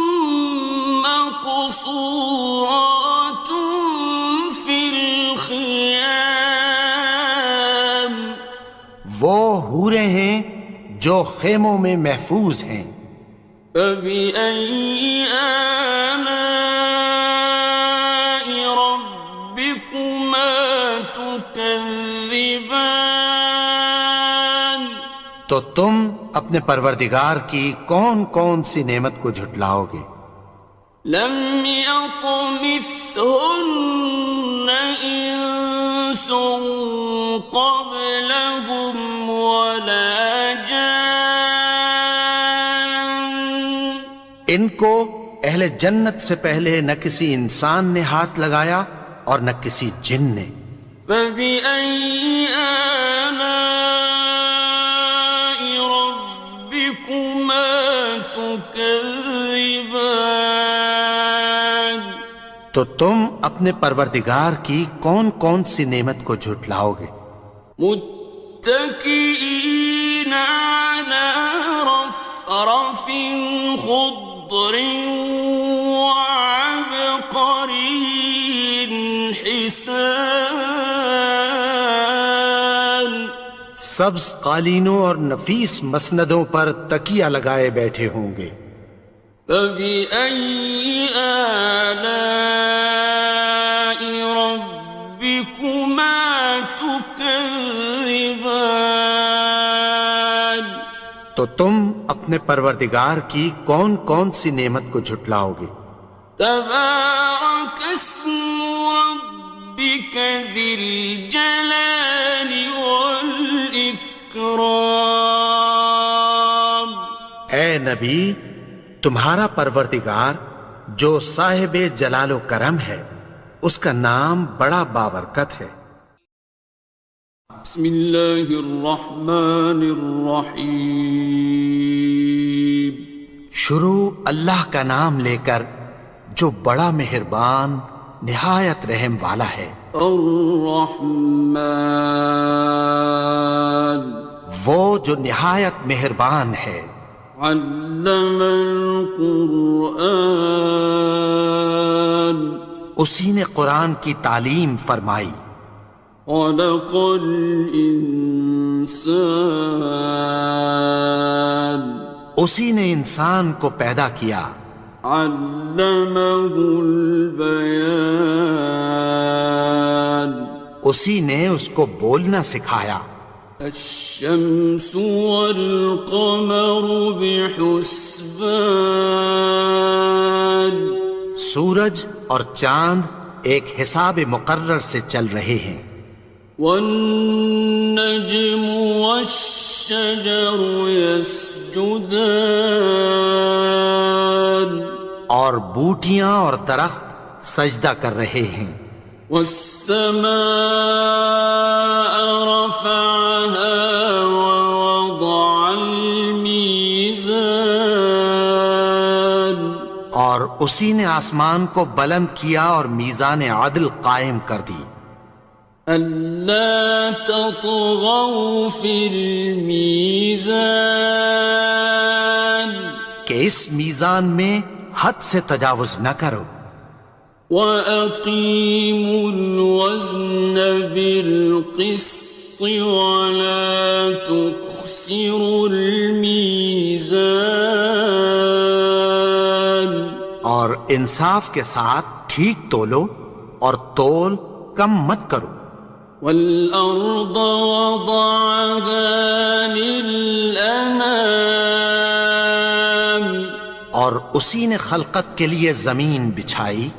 مقصورات في الخيام، وہ حوریں ہیں جو خیموں میں محفوظ ہیں۔ فبأي آلاء ربكما تكذبان، تو تم اپنے پروردگار کی کون کون سی نعمت کو جھٹلاؤ گے؟ لم يطمثهن إنس قبلهم ولا جان، ان کو اہل جنت سے پہلے نہ کسی انسان نے ہاتھ لگایا اور نہ کسی جن نے۔ فبأي آلاء ربكما تكذبان، تو تم اپنے پروردگار کی کون کون سی نعمت کو جھٹلاؤ گے؟ متكئين على رفرف خضر وعبقري حسان، سبز قالینوں اور نفیس مسندوں پر تکیہ لگائے بیٹھے ہوں گے۔ فبأي آلاء ربكما تكذبان، تو تم اپنے پروردگار کی کون کون سی نعمت کو جھٹلاؤ گے؟ تبارك اسم ربك ذي الجلال والإكرام۔ اے نبی، تمہارا پروردگار جو صاحب جلال و کرم ہے، اس کا نام بڑا بابرکت ہے۔ بسم اللہ الرحمن الرحیم، شروع اللہ کا نام لے کر جو بڑا مہربان نہایت رحم والا ہے۔ الرحمن، وہ جو نہایت مہربان ہے۔ علم القرآن، اسی نے قرآن کی تعلیم فرمائی۔ خلق الانسان، اسی نے انسان کو پیدا کیا۔ علمہ البیان، اسی نے اس کو بولنا سکھایا۔ الشمس والقمر بحسبان، سورج اور چاند ایک حساب مقرر سے چل رہے ہیں۔ والنجم والشجر يسجدان، اور بوٹیاں اور درخت سجدہ کر رہے ہیں۔ والسماء رفعها ووضع الميزان، اور اسی نے آسمان کو بلند کیا اور میزان عدل قائم کر دی۔ ألا تطغوا في الميزان، کہ اس میزان میں حد سے تجاوز نہ کرو۔ وَأَقِيمُوا الْوَزْنَ بِالْقِسْطِ وَلَا تُخْسِرُوا الْمِيزَانَ، اور انصاف کے ساتھ ٹھیک تولو اور تول کم مت کرو۔ وَالْأَرْضَ وَضَعَهَا لِلْأَنَامِ، اور اسی نے خلقت کے لیے زمین بچھائی۔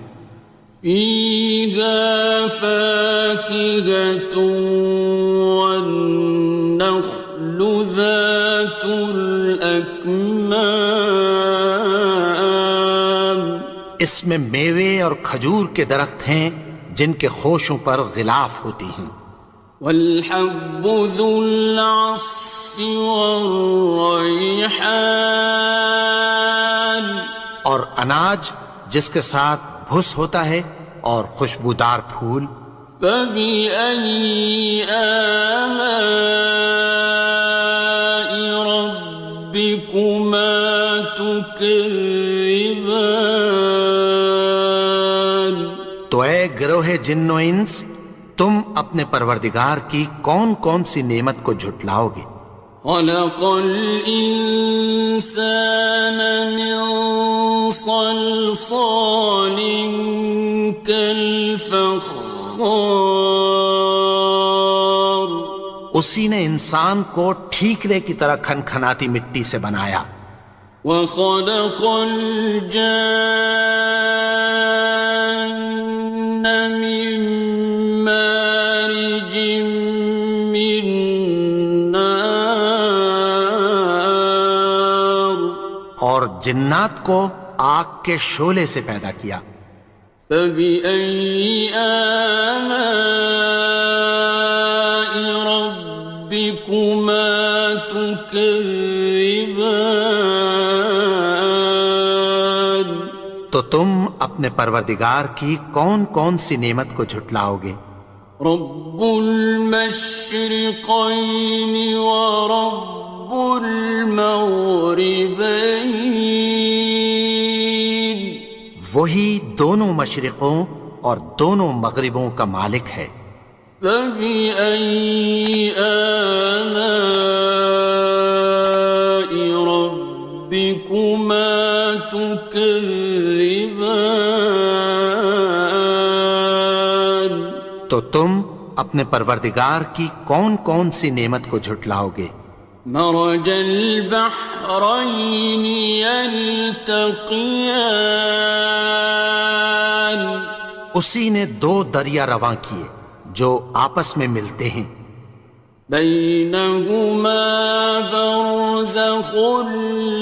فِيهَا فَاكِهَةٌ وَالنَّخْلُ ذَاتُ الْأَكْمَامِ، اس میں میوے اور کھجور کے درخت ہیں جن کے خوشوں پر غلاف ہوتی ہیں۔ وَالْحَبُّ ذُو الْعَصْفِ وَالرَّيْحَانِ، اور اناج جس کے ساتھ بھس ہوتا ہے اور خوشبودار پھول۔ فَبِأَيِّ آلَاءِ رَبِّكُمَا تُكَذِّبَانِ، تو اے گروہ جن و انس، تم اپنے پروردگار کی کون کون سی نعمت کو جھٹلاؤ گے؟ خَلَقَ الْإِنسَانَ مِنْ صَلْصَالٍ كَالْفَخَّارِ، اسی نے انسان کو ٹھیکرے کی طرح کھنکھناتی مٹی سے بنایا۔ وَخَلَقَ الْجَانَّ مِن مَّارِجٍ مِّن نَّارٍ، اور جنات کو آگ کے شعلے سے پیدا کیا۔ فَبِأَيِّ آلَاءِ رَبِّكُمَا تُكَذِّبَانِ، تو تم اپنے پروردگار کی کون کون سی نعمت کو جھٹلاؤ گے؟ رب المشرقین ورب المغربین، وہی دونوں مشرقوں اور دونوں مغربوں کا مالک ہے۔ فبأي آلاء ربكما تكذبان، تو تم اپنے پروردگار کی کون کون سی نعمت کو جھٹلاؤ گے؟ مرج البحرين يلتقيان، اسی نے دو دریا رواں کیے جو آپس میں ملتے ہیں، بينهما برزخ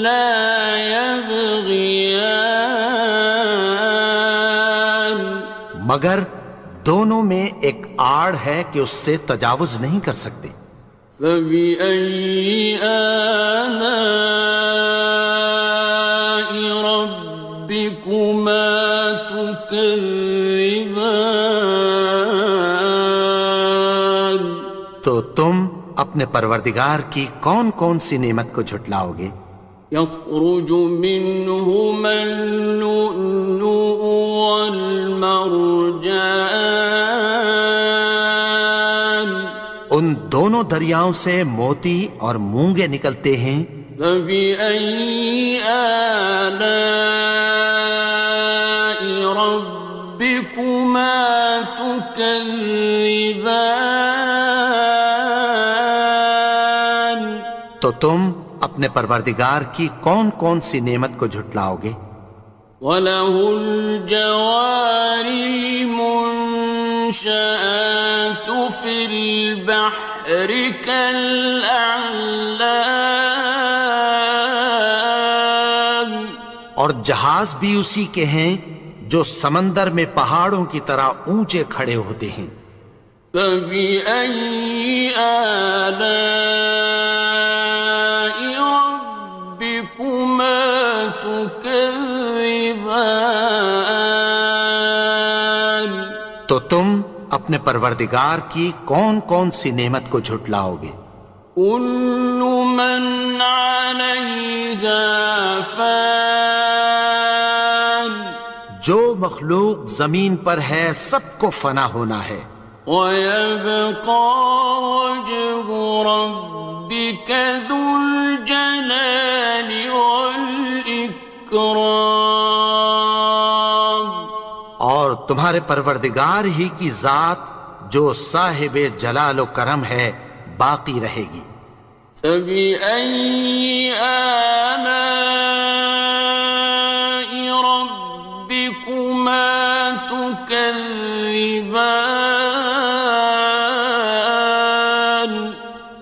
لا يبغيان، مگر دونوں میں ایک آڑ ہے کہ اس سے تجاوز نہیں کر سکتے۔ فبأي آلاء ربكما تكذبان، تو تم اپنے پروردگار کی کون کون سی نعمت کو جھٹلاؤ گے؟ يخرج منهما اللؤلؤ والمرجان، ان دونوں دریاؤں سے موتی اور مونگے نکلتے ہیں۔ فبأي آلاء ربكما تكذبان، تو تم اپنے پروردگار کی کون کون سی نعمت کو جھٹلاؤ گے؟ وَلَهُ الْجَوَارِ الْمُنشَآتُ فِي الْبَحْرِ كَالْأَعْلَامِ، اور جہاز بھی اسی کے ہیں جو سمندر میں پہاڑوں کی طرح اونچے کھڑے ہوتے ہیں۔ فَبِأَيِّ آلَاءِ رَبِّكُمَا تُكَذِّبَانِ، تو تم اپنے پروردگار کی کون کون سی نعمت کو جھٹلاؤ گے؟ كُلُّ مَنْ عَلَيْهَا فَانٍ، جو مخلوق زمین پر ہے سب کو فنا ہونا ہے، وَيَبْقَى وَجْهُ رَبِّكَ ذُو الْجَلَالِ وَالْإِكْرَامِ، اور تمہارے پروردگار ہی کی ذات جو صاحب جلال و کرم ہے باقی رہے گی۔ فَبِأَيِّ آلَاءِ رَبِّكُمَا تُكَذِّبَانِ،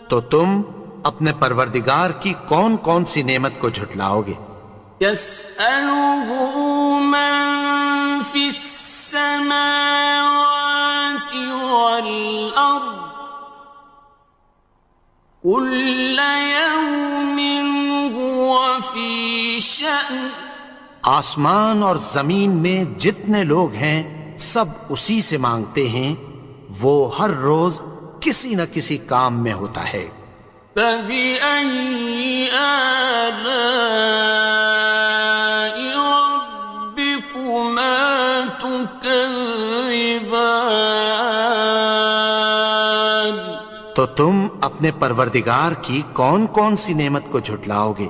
تو تم اپنے پروردگار کی کون کون سی نعمت کو جھٹلاؤ گے؟ يَسْأَلُهُ مَن فِي السَّمَاوَاتِ وَالْأَرْضِ كُلَّ يَوْمٍ هُوَ فِي شَأْنٍ، آسمان اور زمین میں جتنے لوگ ہیں سب اسی سے مانگتے ہیں، وہ ہر روز کسی نہ کسی کام میں ہوتا ہے۔ فَبِأَيِّ آلَاءِ رَبِّكُمَا تُكَذِّبَانِ، تو تم اپنے پروردگار کی کون کون سی نعمت کو جھٹلاؤ گے؟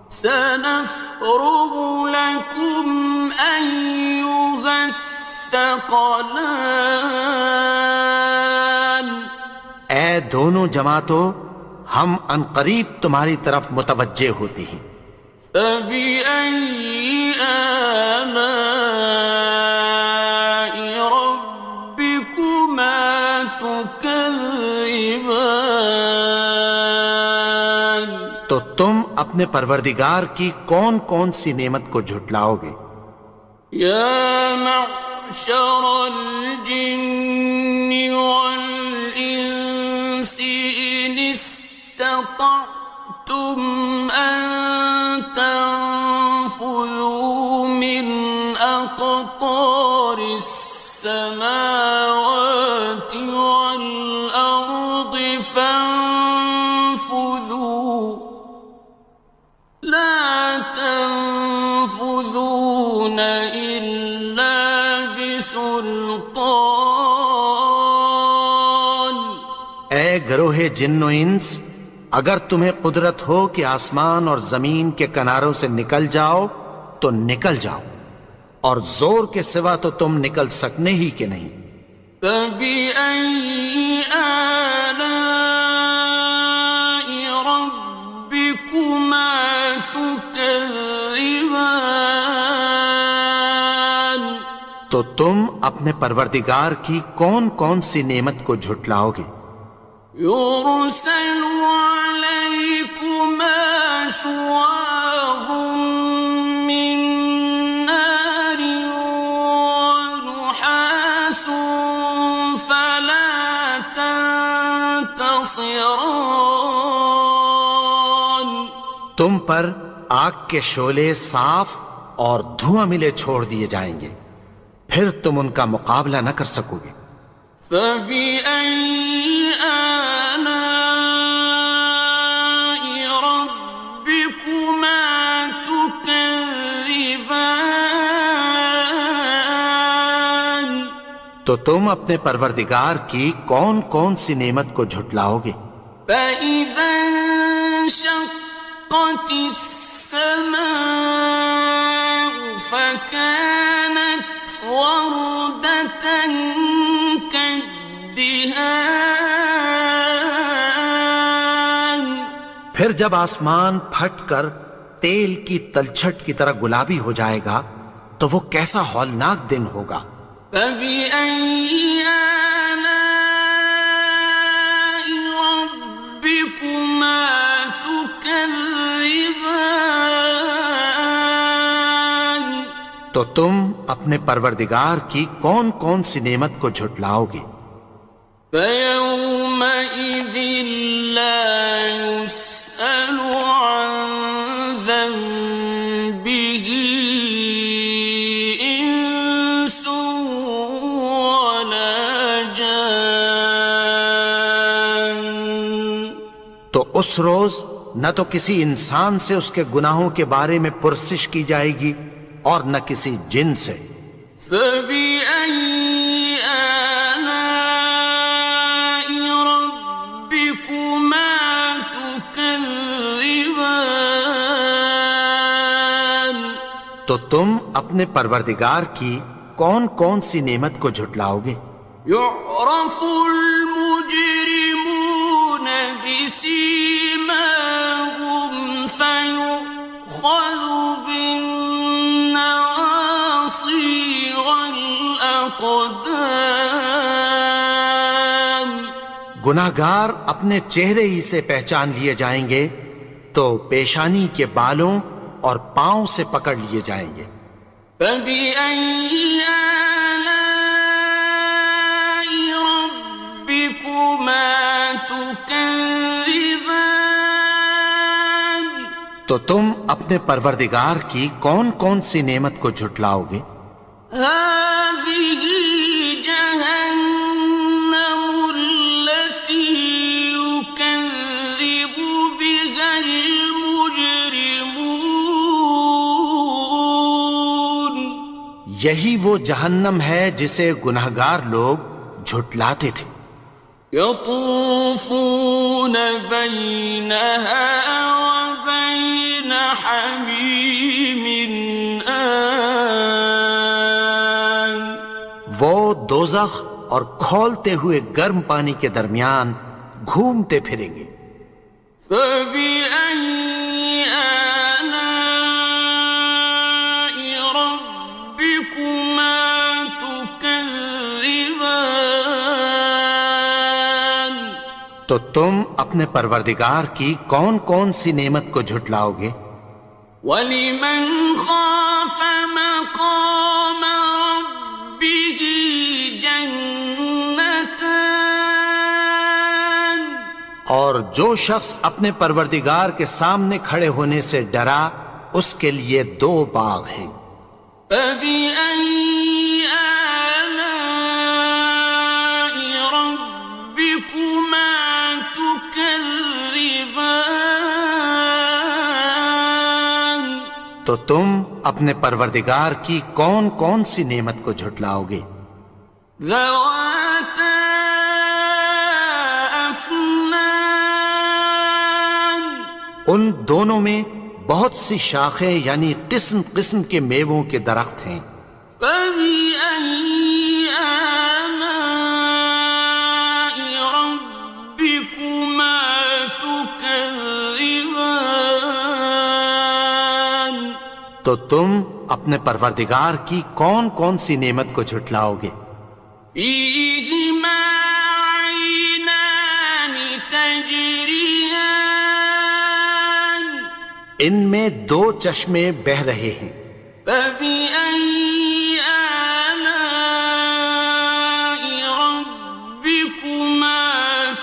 سَنَفْرُغُ لَكُمْ أَيُّهَ الثَّقَلَانِ، اے دونوں جماعتوں، ہم عنقریب تمہاری طرف متوجہ ہوتے ہیں۔ فَبِأَيِّ آلَاءِ رَبِّكُمَا تُكَذِّبَانِ، تو تم اپنے پروردگار کی کون کون سی نعمت کو جھٹلاؤ گے؟ يَا مَعْشَرَ الْجِنِّ وَالْإِنسِ إِنِ اسْتَطَعْتُمْ أَن تَنفُذُوا مِنْ أَقْطَارِ سلطان اے گروہ جن و انس، اگر تمہیں قدرت ہو کہ آسمان اور زمین کے کناروں سے نکل جاؤ تو نکل جاؤ، اور زور کے سوا تو تم نکل سکنے ہی کہ نہیں۔ فَبِأَيِّ آلَاءِ رَبِّكُمَا تُكَذِّبَانِ تو تم اپنے پروردگار کی کون کون سی نعمت کو جھٹلاؤ گے؟ يُرْسَلُ عَلَيْكُمَا شُوَاظٌ مِّن نَّارٍ وَنُحَاسٌ فَلَا تَنتَصِرَانِ تم پر آگ کے شعلے صاف اور دھواں ملے چھوڑ دیے جائیں گے، پھر تم ان کا مقابلہ نہ کر سکو گے۔ فَبِأَيِّ آلَاءِ رَبِّكُمَا تُكَذِّبَانِ تو تم اپنے پروردگار کی کون کون سی نعمت کو جھٹلاؤ گے؟ فَإِذَا انشَقَّتِ السَّمَاءُ فَكَانَتْ وَرْدَةً كَالدِّهَانِ پھر جب آسمان پھٹ کر تیل کی تلچھٹ کی طرح گلابی ہو جائے گا تو وہ کیسا ہولناک دن ہوگا۔ فَبِأَيِّ آلَاءِ رَبِّكُمَا تُكَذِّبَانِ تو تم اپنے پروردگار کی کون کون سی نعمت کو جھٹلاؤ گے؟ فَيَوْمَئِذٍ لَا يُسْأَلُ عَن ذَنبِهِ إِنسٌ وَلَا جَانٌ تو اس روز نہ تو کسی انسان سے اس کے گناہوں کے بارے میں پرسش کی جائے گی اور نہ کسی جن سے۔ فَبِأَيِّ آلَاءِ رَبِّكُمَا تُكَذِّبَانِ تو تم اپنے پروردگار کی کون کون سی نعمت کو جھٹلاؤ گے؟ يُعْرَفُ الْمُجْرِمُونَ بِسِيمَاهُمْ فَيُؤْخَذُ بِالنَّوَاصِي وَالْأَقْدَامِ گناہگار اپنے چہرے ہی سے پہچان لیے جائیں گے تو پیشانی کے بالوں اور پاؤں سے پکڑ لیے جائیں گے۔ فَبِأَيِّ آلَاءِ رَبِّكُمَا تُكَذِّبَانِ تو تم اپنے پروردگار کی کون کون سی نعمت کو جھٹلاؤ گے؟ هَٰذِهِ جَهَنَّمُ الَّتِي يُكَذِّبُ بِهَا الْمُجْرِمُونَ یہی وہ جہنم ہے جسے گناہگار لوگ جھٹلاتے تھے۔ يَطُوفُونَ بَيْنَهَا وَبَيْنَ حَمِيمٍ آنٍ وہ دوزخ اور کھولتے ہوئے گرم پانی کے درمیان گھومتے پھریں گے۔ فَبِأَيِّ آلَاءِ رَبِّكُمَا تُكَذِّبَانِ تو تم اپنے پروردگار کی کون کون سی نعمت کو جھٹلاؤ گے؟ وَلِمَنْ خَافَ مَقَامَ رَبِّهِ جَنَّتَانِ اور جو شخص اپنے پروردگار کے سامنے کھڑے ہونے سے ڈرا اس کے لیے دو باغ ہیں۔ فَبِأَيِّ آلَاءِ رَبِّكُمَا تُكَذِّبَانِ تو تم اپنے پروردگار کی کون کون سی نعمت کو جھٹلاؤ گے؟ ذواتا افنان ان دونوں میں بہت سی شاخیں یعنی قسم قسم کے میووں کے درخت ہیں. فبأي آلاء ربكما تكذبان تو تم اپنے پروردگار کی کون کون سی نعمت کو جھٹلاؤ گے؟ فيهما عينان تجريان ان میں دو چشمے بہہ رہے ہیں. فبأي آلاء ربكما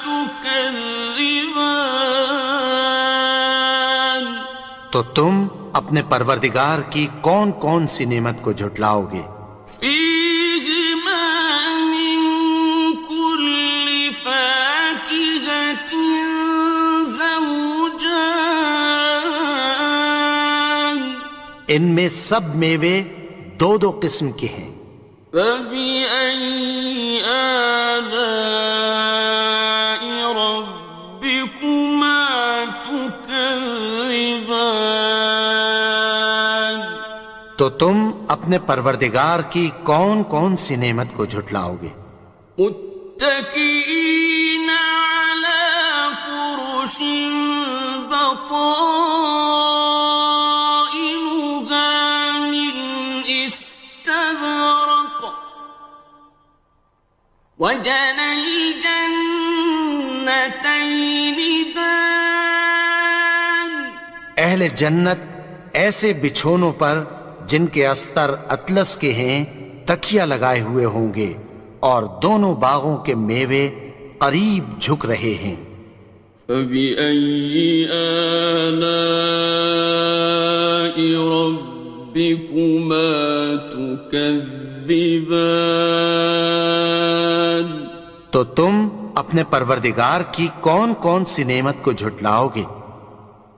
تكذبان تو تم اپنے پروردگار کی کون کون سی نعمت کو جھٹلاؤ گے؟ فيهما من كل فاكهة زوجان ان میں سب میوے دو دو قسم کے ہیں. فبأي آلاء ربكما تكذبان تو تم اپنے پروردگار کی کون کون سی نعمت کو جھٹلاؤ گے؟ متكئين على فرش بطائنها من استبرق وجنى الجنتين دان اہل جنت ایسے بچھونوں پر جن کے استر اطلس کے ہیں تکیہ لگائے ہوئے ہوں گے اور دونوں باغوں کے میوے قریب جھک رہے ہیں. فبأي آلاء ربكما تكذبان تو تم اپنے پروردگار کی کون کون سی نعمت کو جھٹلاؤ گے؟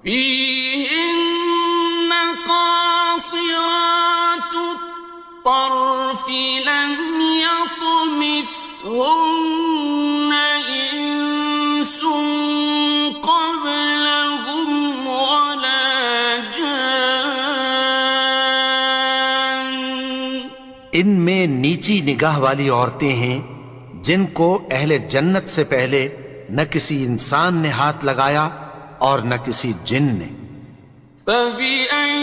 فيهن قاصرات الطرف لم يطمثهن إنس قبلهم ولا جان ان میں نیچی نگاہ والی عورتیں ہیں جن کو اہل جنت سے پہلے نہ کسی انسان نے ہاتھ لگایا اور نہ کسی جن نے. فبأي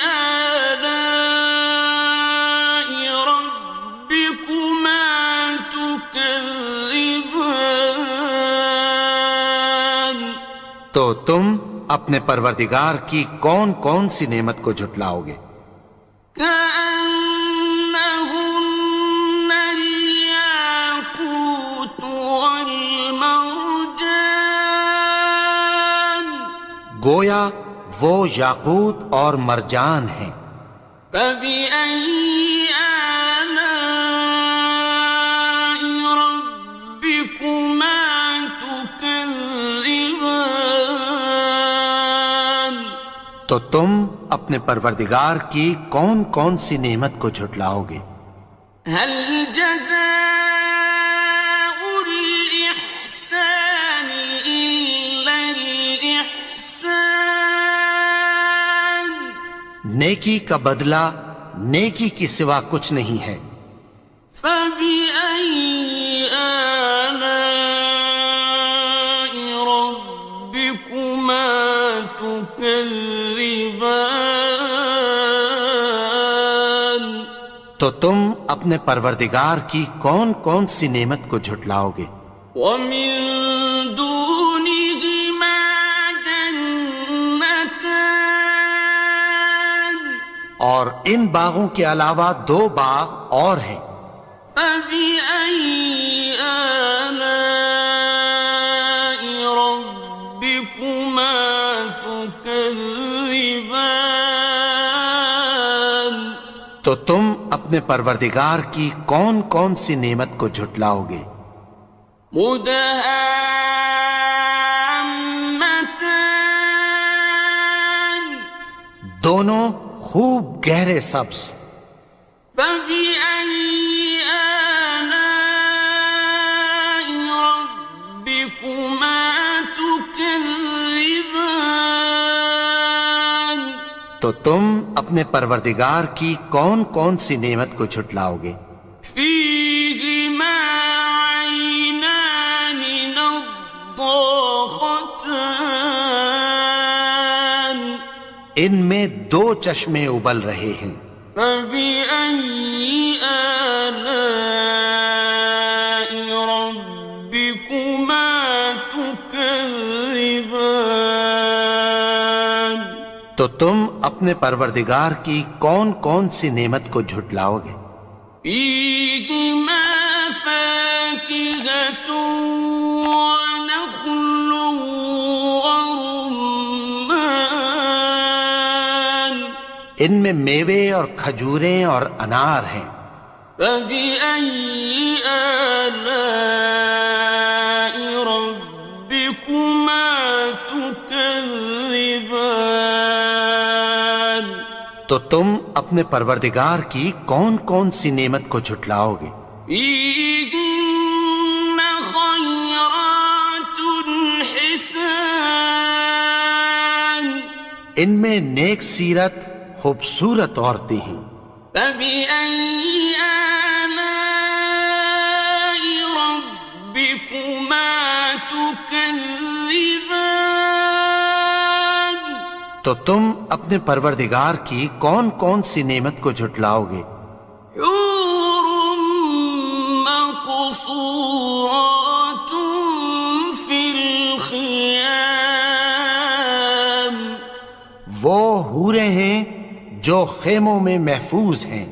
آلاء ربكما تكذبان تو تم اپنے پروردگار کی کون کون سی نعمت کو جھٹلاؤ گے؟ كأنهن الياقوت والمرجان گویا وہ یاقوت اور مرجان ہیں. فبأي آلاء ربكما تكذبان تو تم اپنے پروردگار کی کون کون سی نعمت کو جھٹلاؤ گے؟ هل جزاء الإحسان إلا الإحسان نیکی کا بدلہ نیکی کی سوا کچھ نہیں ہے. فبأي آلاء ربكما تكذبان تو تم اپنے پروردگار کی کون کون سی نعمت کو جھٹلاؤ گے؟ ومن دونهما جنتان اور ان باغوں کے علاوہ دو باغ اور ہیں. فبأي آلاء ربكما تكذبان تو تم اپنے پروردگار کی کون کون سی نعمت کو جھٹلاؤ گے؟ مدهامتان دونوں خوب گہرے سبز. فبأي آلاء تو تم اپنے پروردگار کی کون کون سی نعمت کو جھٹلاؤ گے؟ فيهما عينان نضاختان ان میں دو چشمے ابل رہے ہیں، فبأي آلاء ربكما تكذبان تو تم اپنے پروردگار کی کون کون سی نعمت کو جھٹلاؤ گے؟ فيهما فاكهة ونخل ورمان ان میں میوے اور کھجوریں اور انار ہیں، فبأي آلاء ربكما تكذبان تو تم اپنے پروردگار کی کون کون سی نعمت کو جھٹلاؤ گے؟ فيهن خيرات حسان ان میں نیک سیرت خوبصورت عورتیں ہیں، فبأي آلاء ربكما تكذبان تو تم اپنے پروردگار کی کون کون سی نعمت کو جھٹلاؤ گے؟ حور مقصورات في الخيام وہ حوریں ہیں جو خیموں میں محفوظ ہیں،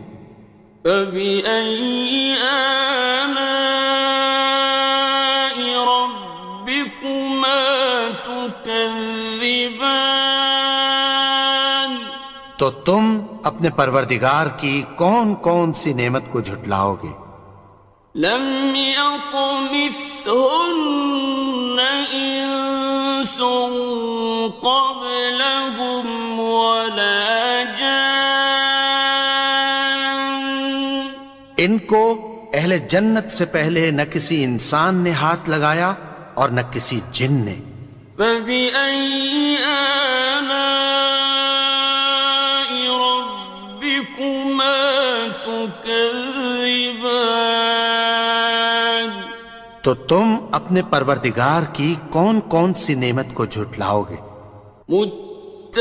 فبأي آلاء ربكما تكذبان تو تم اپنے پروردگار کی کون کون سی نعمت کو جھٹلاؤ گے؟ لم يطمثهن إنس قبلهم ولا جان ان کو اہل جنت سے پہلے نہ کسی انسان نے ہاتھ لگایا اور نہ کسی جن نے، فبأي آلاء ربكما تكذبان تو تم اپنے پروردگار کی کون کون سی نعمت کو جھٹلاؤ گے؟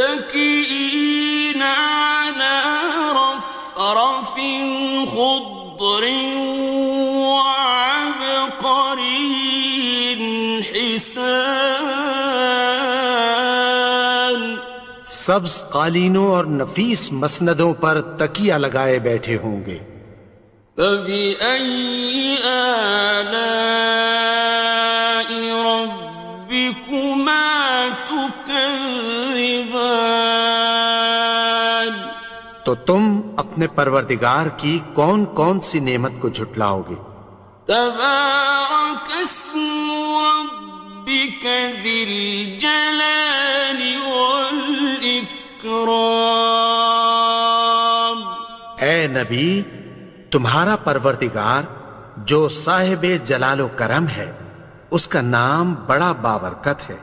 متكئين على رفرف خضر وعبقري حسان سبز قالینوں اور نفیس مسندوں پر تکیہ لگائے بیٹھے ہوں گے، فبأي آلاء ربكما تكذبان تو تم اپنے پروردگار کی کون کون سی نعمت کو جھٹلاؤ گے؟ تبارك اسم ربك ذي الجلال والإكرام اے نبی، تمہارا پروردگار جو صاحب جلال و کرم ہے، اس کا نام بڑا بابرکت ہے۔